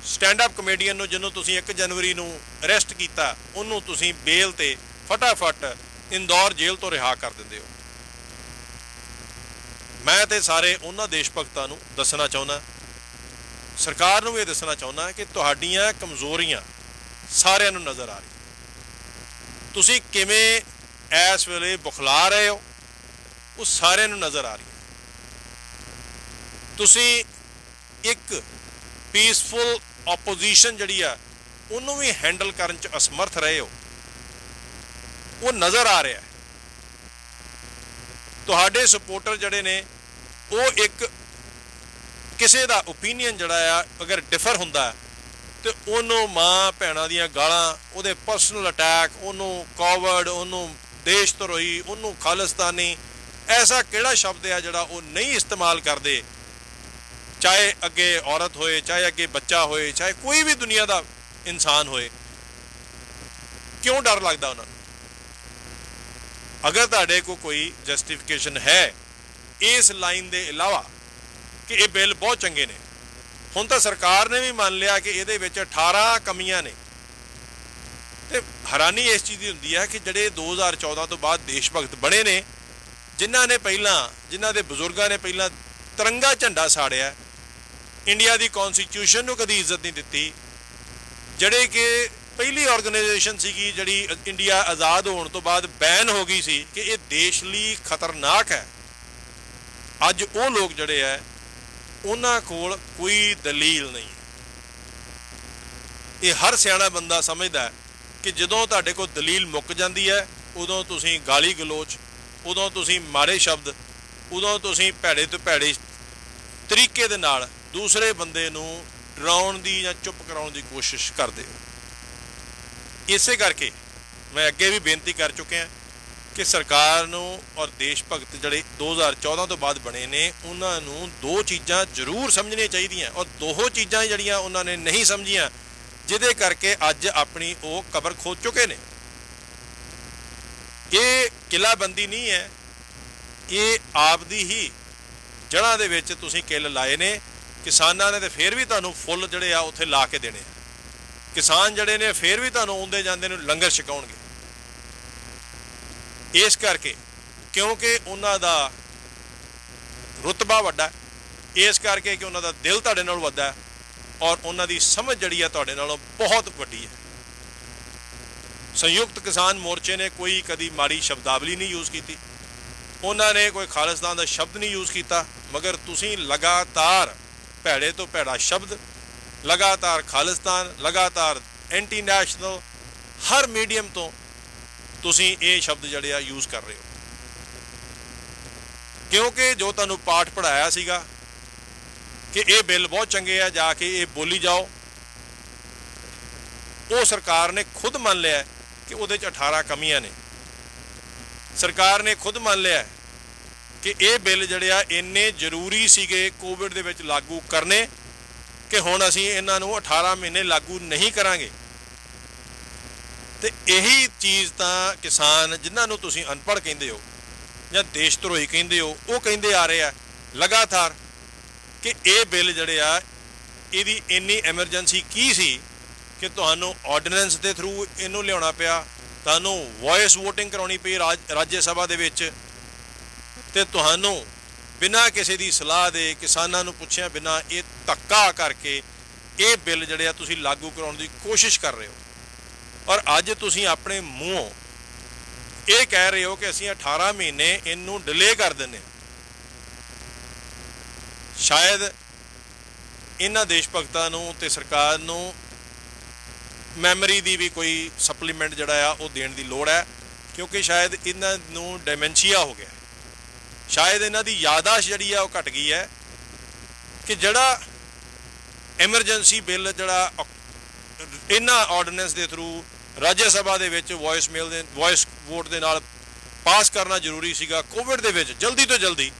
ਸਟੈਂਡ ਅਪ ਕਮੇਡੀਅਨ ਨੂੰ, ਜਿਹਨੂੰ ਤੁਸੀਂ 1 ਜਨਵਰੀ ਨੂੰ ਅਰੈਸਟ ਕੀਤਾ, ਉਹਨੂੰ ਤੁਸੀਂ ਬੇਲ ਤੇ ਫਟਾਫਟ ਇੰਦੌਰ ਜੇਲ੍ਹ ਤੋਂ ਰਿਹਾ ਕਰ ਦਿੰਦੇ ਹੋ। ਮੈਂ ਤੇ ਸਾਰੇ ਉਹਨਾਂ ਦੇਸ਼ ਭਗਤਾਂ ਨੂੰ ਦੱਸਣਾ ਚਾਹੁੰਦਾ, ਸਰਕਾਰ ਨੂੰ ਵੀ ਇਹ ਦੱਸਣਾ ਚਾਹੁੰਦਾ ਕਿ ਤੁਹਾਡੀਆਂ ਕਮਜ਼ੋਰੀਆਂ ਸਾਰਿਆਂ ਨੂੰ ਨਜ਼ਰ ਆ ਰਹੀ, ਤੁਸੀਂ ਕਿਵੇਂ ਇਸ ਵੇਲੇ ਬੁਖਲਾ ਰਹੇ ਹੋ ਉਹ ਸਾਰਿਆਂ ਨੂੰ ਨਜ਼ਰ ਆ ਰਹੀ ਹੈ। ਤੁਸੀਂ ਇੱਕ ਪੀਸਫੁਲ ਆਪੋਜੀਸ਼ਨ ਜਿਹੜੀ ਆ ਉਹਨੂੰ ਵੀ ਹੈਂਡਲ ਕਰਨ 'ਚ ਅਸਮਰਥ ਰਹੇ ਹੋ, ਉਹ ਨਜ਼ਰ ਆ ਰਿਹਾ। ਤੁਹਾਡੇ ਸਪੋਰਟਰ ਜਿਹੜੇ ਨੇ ਉਹ ਇੱਕ ਕਿਸੇ ਦਾ ਓਪੀਨੀਅਨ ਜਿਹੜਾ ਆ ਅਗਰ ਡਿਫਰ ਹੁੰਦਾ ਤੇ ਉਹਨੂੰ ਮਾਂ ਭੈਣਾਂ ਦੀਆਂ ਗਾਲਾਂ, ਉਹਦੇ ਪਰਸਨਲ ਅਟੈਕ, ਉਹਨੂੰ ਕਾਵਰਡ, ਉਹਨੂੰ ਦੇਸ਼ ਧਰੋਹੀ, ਉਹਨੂੰ ਖਾਲਿਸਤਾਨੀ, ਐਸਾ ਕਿਹੜਾ ਸ਼ਬਦ ਆ ਜਿਹੜਾ ਉਹ ਨਹੀਂ ਇਸਤੇਮਾਲ ਕਰਦੇ, ਚਾਹੇ ਅੱਗੇ ਔਰਤ ਹੋਏ, ਚਾਹੇ ਅੱਗੇ ਬੱਚਾ ਹੋਏ, ਚਾਹੇ ਕੋਈ ਵੀ ਦੁਨੀਆ ਦਾ ਇਨਸਾਨ ਹੋਏ। ਕਿਉਂ ਡਰ ਲੱਗਦਾ ਉਹਨਾਂ ਨੂੰ? ਅਗਰ ਤੁਹਾਡੇ ਕੋਲ ਕੋਈ ਜਸਟੀਫਿਕੇਸ਼ਨ ਹੈ ਇਸ ਲਾਈਨ ਦੇ ਇਲਾਵਾ ਕਿ ਇਹ ਬਿੱਲ ਬਹੁਤ ਚੰਗੇ ਨੇ, ਹੁਣ ਤਾਂ ਸਰਕਾਰ ਨੇ ਵੀ ਮੰਨ ਲਿਆ ਕਿ ਇਹਦੇ ਵਿੱਚ 18 ਕਮੀਆਂ ਨੇ, ਤੇ ਹੈਰਾਨੀ ਇਸ ਚੀਜ਼ ਦੀ ਹੁੰਦੀ ਹੈ ਕਿ ਜਿਹੜੇ 2014 ਤੋਂ ਬਾਅਦ ਦੇਸ਼ ਭਗਤ ਬਣੇ ਨੇ, ਜਿਨ੍ਹਾਂ ਦੇ ਬਜ਼ੁਰਗਾਂ ਨੇ ਪਹਿਲਾਂ ਤਿਰੰਗਾ ਝੰਡਾ ਸਾੜਿਆ, ਇੰਡੀਆ ਦੀ ਕਨਸਟੀਟਿਊਸ਼ਨ ਨੂੰ ਕਦੀ ਇੱਜ਼ਤ ਨਹੀਂ ਦਿੱਤੀ, ਜਿਹੜੇ ਕਿ ਪਹਿਲੀ ਆਰਗੇਨਾਈਜੇਸ਼ਨ ਸੀਗੀ ਜਿਹੜੀ ਇੰਡੀਆ ਆਜ਼ਾਦ ਹੋਣ ਤੋਂ ਬਾਅਦ ਬੈਨ ਹੋ ਗਈ ਸੀ ਕਿ ਇਹ ਦੇਸ਼ ਲਈ ਖਤਰਨਾਕ ਹੈ, ਅੱਜ ਉਹ ਲੋਕ ਜਿਹੜੇ ਹੈ ਉਹਨਾਂ ਕੋਲ ਕੋਈ ਦਲੀਲ ਨਹੀਂ। ਇਹ ਹਰ ਸਿਆਣਾ ਬੰਦਾ ਸਮਝਦਾ ਕਿ ਜਦੋਂ ਤੁਹਾਡੇ ਕੋਲ ਦਲੀਲ ਮੁੱਕ ਜਾਂਦੀ ਹੈ ਉਦੋਂ ਤੁਸੀਂ ਗਾਲੀ ਗਲੋਚ, ਉਦੋਂ ਤੁਸੀਂ ਮਾੜੇ ਸ਼ਬਦ, ਉਦੋਂ ਤੁਸੀਂ ਭੈੜੇ ਤੋਂ ਭੈੜੇ ਤਰੀਕੇ ਦੇ ਨਾਲ ਦੂਸਰੇ ਬੰਦੇ ਨੂੰ ਡਰਾਉਣ ਦੀ ਜਾਂ ਚੁੱਪ ਕਰਾਉਣ ਦੀ ਕੋਸ਼ਿਸ਼ ਕਰਦੇ ਹੋ। ਇਸੇ ਕਰਕੇ ਮੈਂ ਅੱਗੇ ਵੀ ਬੇਨਤੀ ਕਰ ਚੁੱਕਿਆ ਕਿ ਸਰਕਾਰ ਨੂੰ ਔਰ ਦੇਸ਼ ਭਗਤ ਜਿਹੜੇ 2014 ਤੋਂ ਬਾਅਦ ਬਣੇ ਨੇ ਉਹਨਾਂ ਨੂੰ ਦੋ ਚੀਜ਼ਾਂ ਜ਼ਰੂਰ ਸਮਝਣੀਆਂ ਚਾਹੀਦੀਆਂ, ਔਰ ਦੋ ਚੀਜ਼ਾਂ ਜਿਹੜੀਆਂ ਉਹਨਾਂ ਨੇ ਨਹੀਂ ਸਮਝੀਆਂ ਜਿਹਦੇ ਕਰਕੇ ਅੱਜ ਆਪਣੀ ਉਹ ਕਬਰ ਖੋਦ ਚੁੱਕੇ ਨੇ। ਇਹ ਕਿਲ੍ਹਾਬੰਦੀ ਨਹੀਂ ਹੈ, ਇਹ ਆਪ ਦੀ ਹੀ ਜੜ੍ਹਾਂ ਦੇ ਵਿੱਚ ਤੁਸੀਂ ਕਿੱਲ ਲਾਏ ਨੇ। ਕਿਸਾਨਾਂ ਨੇ ਤੇ ਫਿਰ ਵੀ ਤੁਹਾਨੂੰ ਫੁੱਲ ਜਿਹੜੇ ਆ ਉੱਥੇ ਲਾ ਕੇ ਦੇਣੇ, ਕਿਸਾਨ ਜਿਹੜੇ ਨੇ ਫਿਰ ਵੀ ਤੁਹਾਨੂੰ ਆਉਂਦੇ ਜਾਂਦੇ ਨੂੰ ਲੰਗਰ ਛਕਾਉਣਗੇ। ਇਸ ਕਰਕੇ ਕਿਉਂਕਿ ਉਹਨਾਂ ਦਾ ਰੁਤਬਾ ਵੱਡਾ, ਇਸ ਕਰਕੇ ਕਿ ਉਹਨਾਂ ਦਾ ਦਿਲ ਤੁਹਾਡੇ ਨਾਲ ਵੱਡਾ ਔਰ ਉਹਨਾਂ ਦੀ ਸਮਝ ਜਿਹੜੀ ਆ ਤੁਹਾਡੇ ਨਾਲੋਂ ਬਹੁਤ ਵੱਡੀ ਹੈ। ਸੰਯੁਕਤ ਕਿਸਾਨ ਮੋਰਚੇ ਨੇ ਕੋਈ ਕਦੀ ਮਾੜੀ ਸ਼ਬਦਾਵਲੀ ਨਹੀਂ ਯੂਜ਼ ਕੀਤੀ, ਉਹਨਾਂ ਨੇ ਕੋਈ ਖਾਲਿਸਤਾਨ ਦਾ ਸ਼ਬਦ ਨਹੀਂ ਯੂਜ਼ ਕੀਤਾ, ਮਗਰ ਤੁਸੀਂ ਲਗਾਤਾਰ ਭੈੜੇ ਤੋਂ ਭੈੜਾ ਸ਼ਬਦ, ਲਗਾਤਾਰ ਖਾਲਿਸਤਾਨ, ਲਗਾਤਾਰ ਐਂਟੀ ਨੈਸ਼ਨਲ, ਹਰ ਮੀਡੀਅਮ ਤੋਂ ਤੁਸੀਂ ਇਹ ਸ਼ਬਦ ਜਿਹੜੇ ਆ ਯੂਜ਼ ਕਰ ਰਹੇ ਹੋ। ਕਿਉਂਕਿ ਜੋ ਤੁਹਾਨੂੰ ਪਾਠ ਪੜ੍ਹਾਇਆ ਸੀਗਾ ਕਿ ਇਹ ਬਿੱਲ ਬਹੁਤ ਚੰਗੇ ਆ, ਜਾ ਕੇ ਇਹ ਬੋਲੀ ਜਾਓ, ਉਹ ਸਰਕਾਰ ਨੇ ਖੁਦ ਮੰਨ ਲਿਆ ਕਿ ਉਹਦੇ 'ਚ 18 ਕਮੀਆਂ ਨੇ। ਸਰਕਾਰ ਨੇ ਖੁਦ ਮੰਨ ਲਿਆ ਕਿ ਇਹ ਬਿੱਲ ਜਿਹੜੇ ਆ ਇੰਨੇ ਜ਼ਰੂਰੀ ਸੀਗੇ ਕੋਵਿਡ ਦੇ ਵਿੱਚ ਲਾਗੂ ਕਰਨੇ ਕਿ ਹੁਣ ਅਸੀਂ ਇਹਨਾਂ ਨੂੰ 18 ਮਹੀਨੇ ਲਾਗੂ ਨਹੀਂ ਕਰਾਂਗੇ। ਤੇ ਇਹੀ ਚੀਜ਼ ਤਾਂ ਕਿਸਾਨ, ਜਿਨ੍ਹਾਂ ਨੂੰ ਤੁਸੀਂ ਅਨਪੜ੍ਹ ਕਹਿੰਦੇ ਹੋ ਜਾਂ ਦੇਸ਼ ਧਰੋਹੀ ਕਹਿੰਦੇ ਹੋ, ਉਹ ਕਹਿੰਦੇ ਆ ਰਹੇ ਆ ਲਗਾਤਾਰ ਕਿ ਇਹ ਬਿੱਲ ਜਿਹੜੇ ਆ ਇਹਦੀ ਇੰਨੀ ਐਮਰਜੈਂਸੀ ਕੀ ਸੀ ਕਿ ਤੁਹਾਨੂੰ ਆਰਡੀਨੈਂਸ ਦੇ ਥਰੂ ਇਹਨੂੰ ਲਿਆਉਣਾ ਪਿਆ, ਤੁਹਾਨੂੰ ਵੌਇਸ ਵੋਟਿੰਗ ਕਰਾਉਣੀ ਪਈ ਰਾਜ ਸਭਾ ਦੇ ਵਿੱਚ, ਤੇ ਤੁਹਾਨੂੰ ਬਿਨਾਂ ਕਿਸੇ ਦੀ ਸਲਾਹ ਦੇ, ਕਿਸਾਨਾਂ ਨੂੰ ਪੁੱਛਿਆ ਬਿਨਾਂ ਇਹ ਧੱਕਾ ਕਰਕੇ ਇਹ ਬਿੱਲ ਜਿਹੜੇ ਆ ਤੁਸੀਂ ਲਾਗੂ ਕਰਾਉਣ ਦੀ ਕੋਸ਼ਿਸ਼ ਕਰ ਰਹੇ ਹੋ। ਔਰ ਅੱਜ ਤੁਸੀਂ ਆਪਣੇ ਮੂੰਹੋਂ ਇਹ ਕਹਿ ਰਹੇ ਹੋ ਕਿ ਅਸੀਂ 18 ਮਹੀਨੇ ਇਹਨੂੰ ਡਿਲੇ ਕਰ ਦਿੰਦੇ ਹਾਂ। ਸ਼ਾਇਦ ਇਹਨਾਂ ਦੇਸ਼ ਭਗਤਾਂ ਨੂੰ ਤੇ ਸਰਕਾਰ ਨੂੰ ਮੈਮਰੀ ਦੀ ਵੀ ਕੋਈ ਸਪਲੀਮੈਂਟ ਜਿਹੜਾ ਆ ਉਹ ਦੇਣ ਦੀ ਲੋੜ ਹੈ, ਕਿਉਂਕਿ ਸ਼ਾਇਦ ਇਹਨਾਂ ਨੂੰ ਡੈਮੈਂਸ਼ੀਆ ਹੋ ਗਿਆ, ਸ਼ਾਇਦ ਇਹਨਾਂ ਦੀ ਯਾਦਾਸ਼ਤ ਜਿਹੜੀ ਆ ਉਹ ਘਟ ਗਈ ਹੈ ਕਿ ਜਿਹੜਾ ਐਮਰਜੈਂਸੀ ਬਿੱਲ ਜਿਹੜਾ ਇਹਨਾਂ ਆਰਡੀਨੈਂਸ ਦੇ ਥਰੂ ਰਾਜ ਸਭਾ ਦੇ ਵਿੱਚ ਵੌਇਸ ਵੋਟ ਦੇ ਨਾਲ ਪਾਸ ਕਰਨਾ ਜ਼ਰੂਰੀ ਸੀਗਾ ਕੋਵਿਡ ਦੇ ਵਿੱਚ ਜਲਦੀ ਤੋਂ ਜਲਦੀ।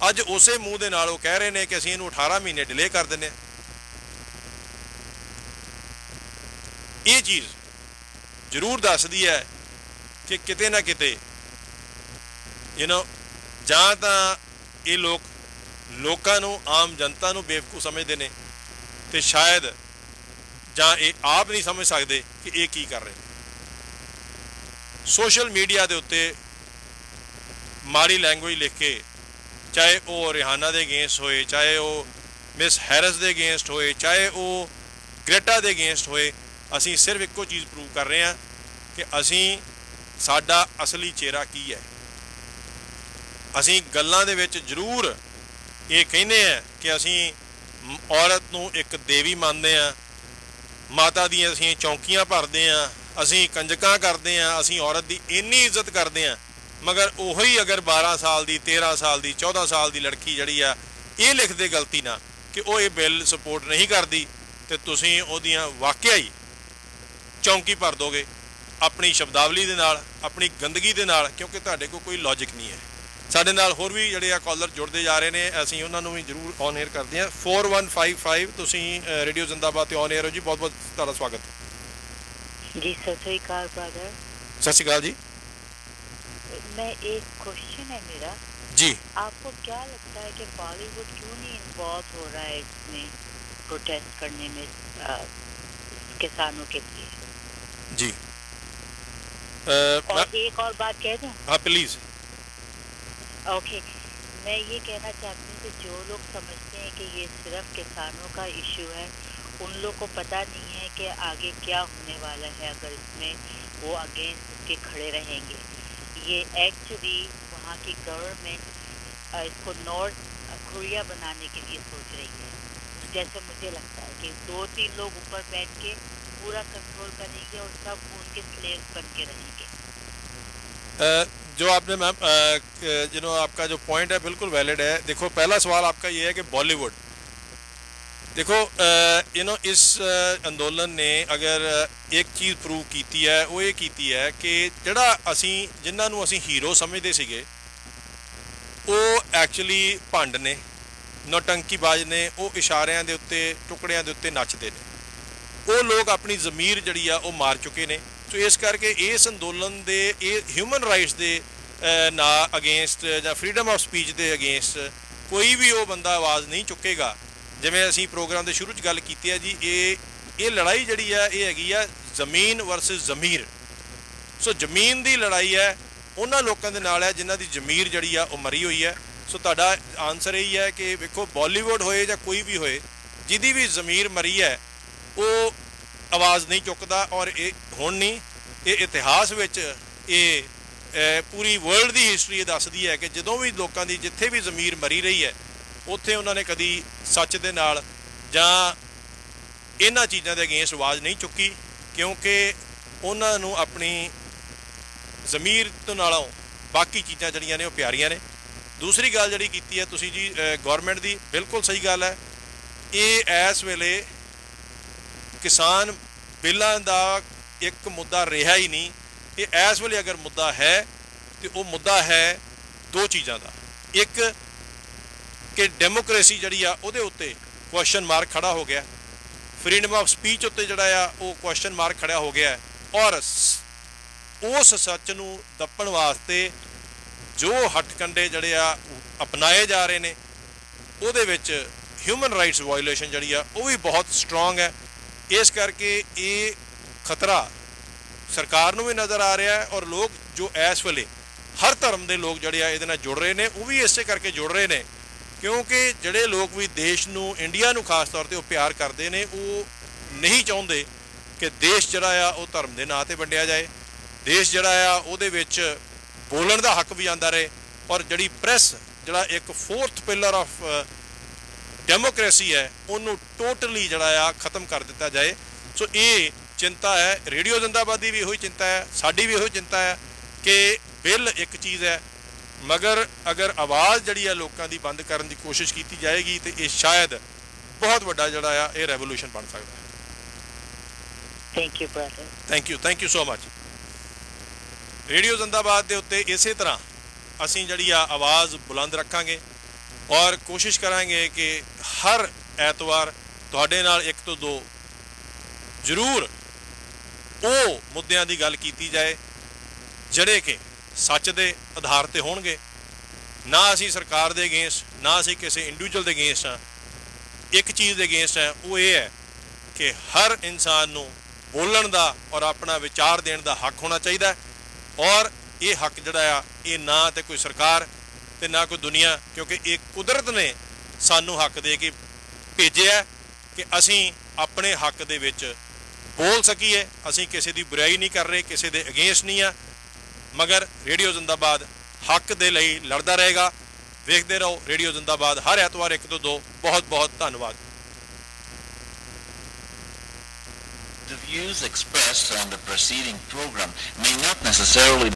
ਅੱਜ ਉਸੇ ਮੂੰਹ ਦੇ ਨਾਲ ਉਹ ਕਹਿ ਰਹੇ ਨੇ ਕਿ ਅਸੀਂ ਇਹਨੂੰ 18 ਮਹੀਨੇ ਡਿਲੇ ਕਰ ਦਿੰਦੇ ਹਾਂ। ਇਹ ਚੀਜ਼ ਜ਼ਰੂਰ ਦੱਸਦੀ ਹੈ ਕਿ ਕਿਤੇ ਨਾ ਕਿਤੇ ਜਾਂ ਤਾਂ ਇਹ ਲੋਕਾਂ ਨੂੰ ਆਮ ਜਨਤਾ ਨੂੰ ਬੇਵਕੂਫ ਸਮਝਦੇ ਨੇ ਤੇ ਸ਼ਾਇਦ ਜਾਂ ਇਹ ਆਪ ਨਹੀਂ ਸਮਝ ਸਕਦੇ ਕਿ ਇਹ ਕੀ ਕਰ ਰਹੇ ਨੇ। ਸੋਸ਼ਲ ਮੀਡੀਆ ਦੇ ਉੱਤੇ ਮਾੜੀ ਲੈਂਗੁਏਜ ਲਿਖ ਕੇ, ਚਾਹੇ ਉਹ ਰਿਹਾਨਾ ਦੇ ਅਗੇਂਸਟ ਹੋਏ, ਚਾਹੇ ਉਹ ਮਿਸ ਹੈਰਿਸ ਦੇ ਅਗੇਂਸਟ ਹੋਏ, ਚਾਹੇ ਉਹ ਗ੍ਰੇਟਾ ਦੇ ਅਗੇਂਸਟ ਹੋਏ, ਅਸੀਂ ਸਿਰਫ ਇੱਕੋ ਚੀਜ਼ ਪ੍ਰੂਵ ਕਰ ਰਹੇ ਹਾਂ ਕਿ ਸਾਡਾ ਅਸਲੀ ਚਿਹਰਾ ਕੀ ਹੈ। ਅਸੀਂ ਗੱਲਾਂ ਦੇ ਵਿੱਚ ਜ਼ਰੂਰ ਇਹ ਕਹਿੰਦੇ ਹਾਂ ਕਿ ਅਸੀਂ ਔਰਤ ਨੂੰ ਇੱਕ ਦੇਵੀ ਮੰਨਦੇ ਹਾਂ, ਮਾਤਾ ਦੀਆਂ ਅਸੀਂ ਚੌਂਕੀਆਂ ਭਰਦੇ ਹਾਂ, ਅਸੀਂ ਕੰਜਕਾਂ ਕਰਦੇ ਹਾਂ, ਅਸੀਂ ਔਰਤ ਦੀ ਇੰਨੀ ਇੱਜ਼ਤ ਕਰਦੇ ਹਾਂ, ਮਗਰ ਉਹੀ ਅਗਰ 12 ਸਾਲ ਦੀ 13 ਸਾਲ ਦੀ 14 ਸਾਲ ਦੀ ਲੜਕੀ ਜਿਹੜੀ ਆ ਇਹ ਲਿਖਦੇ ਗਲਤੀ ਨਾਲ ਕਿ ਉਹ ਇਹ ਬਿੱਲ ਸਪੋਰਟ ਨਹੀਂ ਕਰਦੀ ਤੇ ਤੁਸੀਂ ਉਹਦੀਆਂ ਵਾਕਿਆ ਹੀ ਚੌਂਕੀ ਭਰ ਦੋਗੇ ਆਪਣੀ ਸ਼ਬਦਾਵਲੀ ਦੇ ਨਾਲ, ਆਪਣੀ ਗੰਦਗੀ ਦੇ ਨਾਲ, ਕਿਉਂਕਿ ਤੁਹਾਡੇ ਕੋਲ ਕੋਈ ਲੌਜਿਕ ਨਹੀਂ ਹੈ। ਸਾਡੇ ਨਾਲ ਹੋਰ ਵੀ ਜਿਹੜੇ ਆ ਕਾਲਰ ਜੁੜਦੇ ਜਾ ਰਹੇ ਨੇ, ਅਸੀਂ ਉਹਨਾਂ ਨੂੰ ਵੀ ਜ਼ਰੂਰ ਔਨ 에ਅਰ ਕਰਦੇ ਹਾਂ। 4155 ਤੁਸੀਂ ਰੇਡੀਓ ਜ਼ਿੰਦਾਬਾਦ ਤੇ ਔਨ 에ਅਰ ਹੋ ਜੀ, ਬਹੁਤ ਬਹੁਤ ਤੁਹਾਡਾ ਸਵਾਗਤ जी। सत श्री अकाल ब्रदर। सत श्री अकाल जी। मैं एक क्वेश्चन है मेरा जी, आपको क्या लगता है कि बॉलीवुड क्यों नहीं इन्वॉल्व हो रहा है इसमें प्रोटेस्ट करने में किसानों के लिए? जी और एक और बात कह दूं? हाँ प्लीज। ओके, मैं ये कहना चाहती हूँ कि जो लोग समझते हैं कि ये सिर्फ किसानों का इशू है, उन लोग को पता नहीं है कि आगे क्या होने वाला है अगर इसमें वो अगेंस्ट इसके खड़े रहेंगे। ये एक्चुअली वहाँ की गवर्नमेंट इसको नॉर्थ कोरिया बनाने के लिए सोच रही है। जैसे मुझे लगता है कि 2-3 लोग ऊपर बैठ के पूरा कंट्रोल करेंगे और सब उनके स्लेव्स बन के रहेंगे। जो आपने मैम आपका जो पॉइंट है बिल्कुल वैलिड है। देखो, पहला सवाल आपका ये है कि बॉलीवुड, देखो इस अंदोलन ने अगर एक चीज़ प्रूव की है वो ये की है कि जिन्होंने असी हीरो समझते सीगे वो एक्चुअली भंड ने, नौटंकीबाज ने, वो इशारियां दे उत्ते टुकड़ियां दे उत्ते नचते हैं। वो लोग अपनी ज़मीर जिहड़ी आ वो मार चुके ने। तो इस करके इस अंदोलन दे ह्यूमन राइट्स दे ना अगेंस्ट या फ्रीडम ऑफ स्पीच के अगेंस्ट कोई भी वो बंदा आवाज़ नहीं चुकेगा। जिवें असी प्रोग्राम के शुरू च गल की है जी, ये लड़ाई जिहड़ी है ये हैगी आ जमीन वर्सिस ज़मीर। सो जमीन की लड़ाई है उन्हां लोकां दे नाल है जिन्हां दी ज़मीर जिहड़ी आ वो मरी हुई है। सो तुहाडा आंसर यही है कि वेखो, बॉलीवुड होए या कोई भी होए, जिहदी भी ज़मीर मरी है वो आवाज़ नहीं चुकता। और ये हुण नहीं, ये इतिहास विच ये पूरी वर्ल्ड की हिस्टरी दसदी है कि जदों भी लोगों की जिथे भी ज़मीर मरी रही है उत्थे उन्होंने कभी सच दे नाल जां इन्हां चीज़ों के अगेंस्ट आवाज़ नहीं चुकी, क्योंकि उन्होंने अपनी ज़मीर तो नालों बाकी चीज़ां जिहड़ियां ने वो प्यारियां ने। दूसरी गल जिहड़ी कीती है तुसीं जी गौरमेंट की, बिल्कुल सही गल है। ये इस वेले किसान बिलों का एक मुद्दा रहा ही नहीं। ये इस वेले अगर मुद्दा है तो वो मुद्दा है दो चीज़ों का। एक कि डेमोक्रेसी जिहड़ी आ उहदे उत्ते क्वेश्चन मार्क खड़ा हो गया, फ्रीडम ऑफ स्पीच उत्ते जिहड़ा आ वो क्वेश्चन मार्क खड़ा हो गया, और उस सच नूं दप्पण वास्ते जो हटकंडे जिहड़े आ अपनाए जा रहे हैं उहदे विच ह्यूमन राइट्स वायोलेशन जिहड़ी आ वो भी बहुत स्ट्रोंग है। इस करके ये खतरा सरकार नूं भी नज़र आ रहा है, और लोग जो इस वेले हर धर्म के लोग जिहड़े आ इहदे नाल जुड़ रहे हैं वो भी इसे करके जुड़ रहे हैं, क्योंकि जिहड़े लोग भी देश नूं, इंडिया नूं खास तौर पर प्यार करते हैं, वो नहीं चाहते कि देश जिहड़ा आ वो धर्म के नाँ ते वंडिया जाए। देश जिहड़ा आ उहदे विच बोलण दा हक भी आंदा रहे, और जिहड़ी प्रैस जिहड़ा एक 4th पिलर ऑफ डेमोक्रेसी है उन्होंने टोटली जिहड़ा आ खत्म कर दिता जाए। सो ये चिंता है, रेडियो जिंदाबाद की भी यही चिंता है, साडी भी यही चिंता है कि बिल एक चीज़ है, मगर अगर आवाज़ जिहड़ी है लोगों की बंद करने की कोशिश की जाएगी तो ये शायद ਬਹੁਤ ਵੱਡਾ ਜਿਹੜਾ ਆ ਇਹ ਰੈਵੋਲੂਸ਼ਨ ਬਣ ਸਕਦਾ ਹੈ। Thank you brother. Thank you so much. Radio ਜ਼ਿੰਦਾਬਾਦ ਦੇ ਉੱਤੇ ਇਸੇ ਤਰ੍ਹਾਂ ਅਸੀਂ ਜਿਹੜੀ ਆ ਆਵਾਜ਼ ਬੁਲੰਦ ਰੱਖਾਂਗੇ ਔਰ ਕੋਸ਼ਿਸ਼ ਕਰਾਂਗੇ ਕਿ ਹਰ ਐਤਵਾਰ ਤੁਹਾਡੇ ਨਾਲ ਇੱਕ ਤੋਂ ਦੋ ਜ਼ਰੂਰ ਉਹ ਮੁੱਦਿਆਂ ਦੀ ਗੱਲ ਕੀਤੀ ਜਾਏ ਜਿਹੜੇ ਕਿ ਸੱਚ ਦੇ ਆਧਾਰ ਤੇ ਹੋਣਗੇ। ਨਾ ਅਸੀਂ ਸਰਕਾਰ ਦੇ ਅਗੇਂਸਟ, ਨਾ ਅਸੀਂ ਕਿਸੇ ਇੰਡੀਵਿਜੂਅਲ ਦੇ ਅਗੇਂਸਟ ਹਾਂ। ਇੱਕ ਚੀਜ਼ ਦੇ ਅਗੇਂਸਟ ਹੈ, ਉਹ ਇਹ ਹੈ ਕਿ ਹਰ ਇਨਸਾਨ ਨੂੰ ਬੋਲਣ ਦਾ ਔਰ ਆਪਣਾ ਵਿਚਾਰ ਦੇਣ ਦਾ ਹੱਕ ਹੋਣਾ ਚਾਹੀਦਾ ਹੈ। ਔਰ ਇਹ ਹੱਕ ਜਿਹੜਾ ਆ ਇਹ ਨਾ ਤੇ ਕੋਈ ਸਰਕਾਰ ਤੇ ਨਾ ਕੋਈ ਦੁਨੀਆ, ਕਿਉਂਕਿ ਇਹ ਕੁਦਰਤ ਨੇ ਸਾਨੂੰ ਹੱਕ ਦੇ ਕੇ ਭੇਜਿਆ ਕਿ ਅਸੀਂ ਆਪਣੇ ਹੱਕ ਦੇ ਵਿੱਚ ਬੋਲ ਸਕੀਏ। ਅਸੀਂ ਕਿਸੇ ਦੀ ਬੁਰਾਈ ਨਹੀਂ ਕਰ ਰਹੇ, ਕਿਸੇ ਦੇ ਅਗੇਂਸਟ ਨਹੀਂ ਆ, ਮਗਰ ਰੇਡੀਓ ਜ਼ਿੰਦਾਬਾਦ ਹੱਕ ਦੇ ਲਈ ਲੜਦਾ ਰਹੇਗਾ। ਵੇਖਦੇ ਰਹੋ ਰੇਡੀਓ ਜ਼ਿੰਦਾਬਾਦ ਹਰ ਐਤਵਾਰ 1 ਤੋਂ 2। ਬਹੁਤ ਬਹੁਤ ਧੰਨਵਾਦ। The views expressed on the preceding program may not necessarily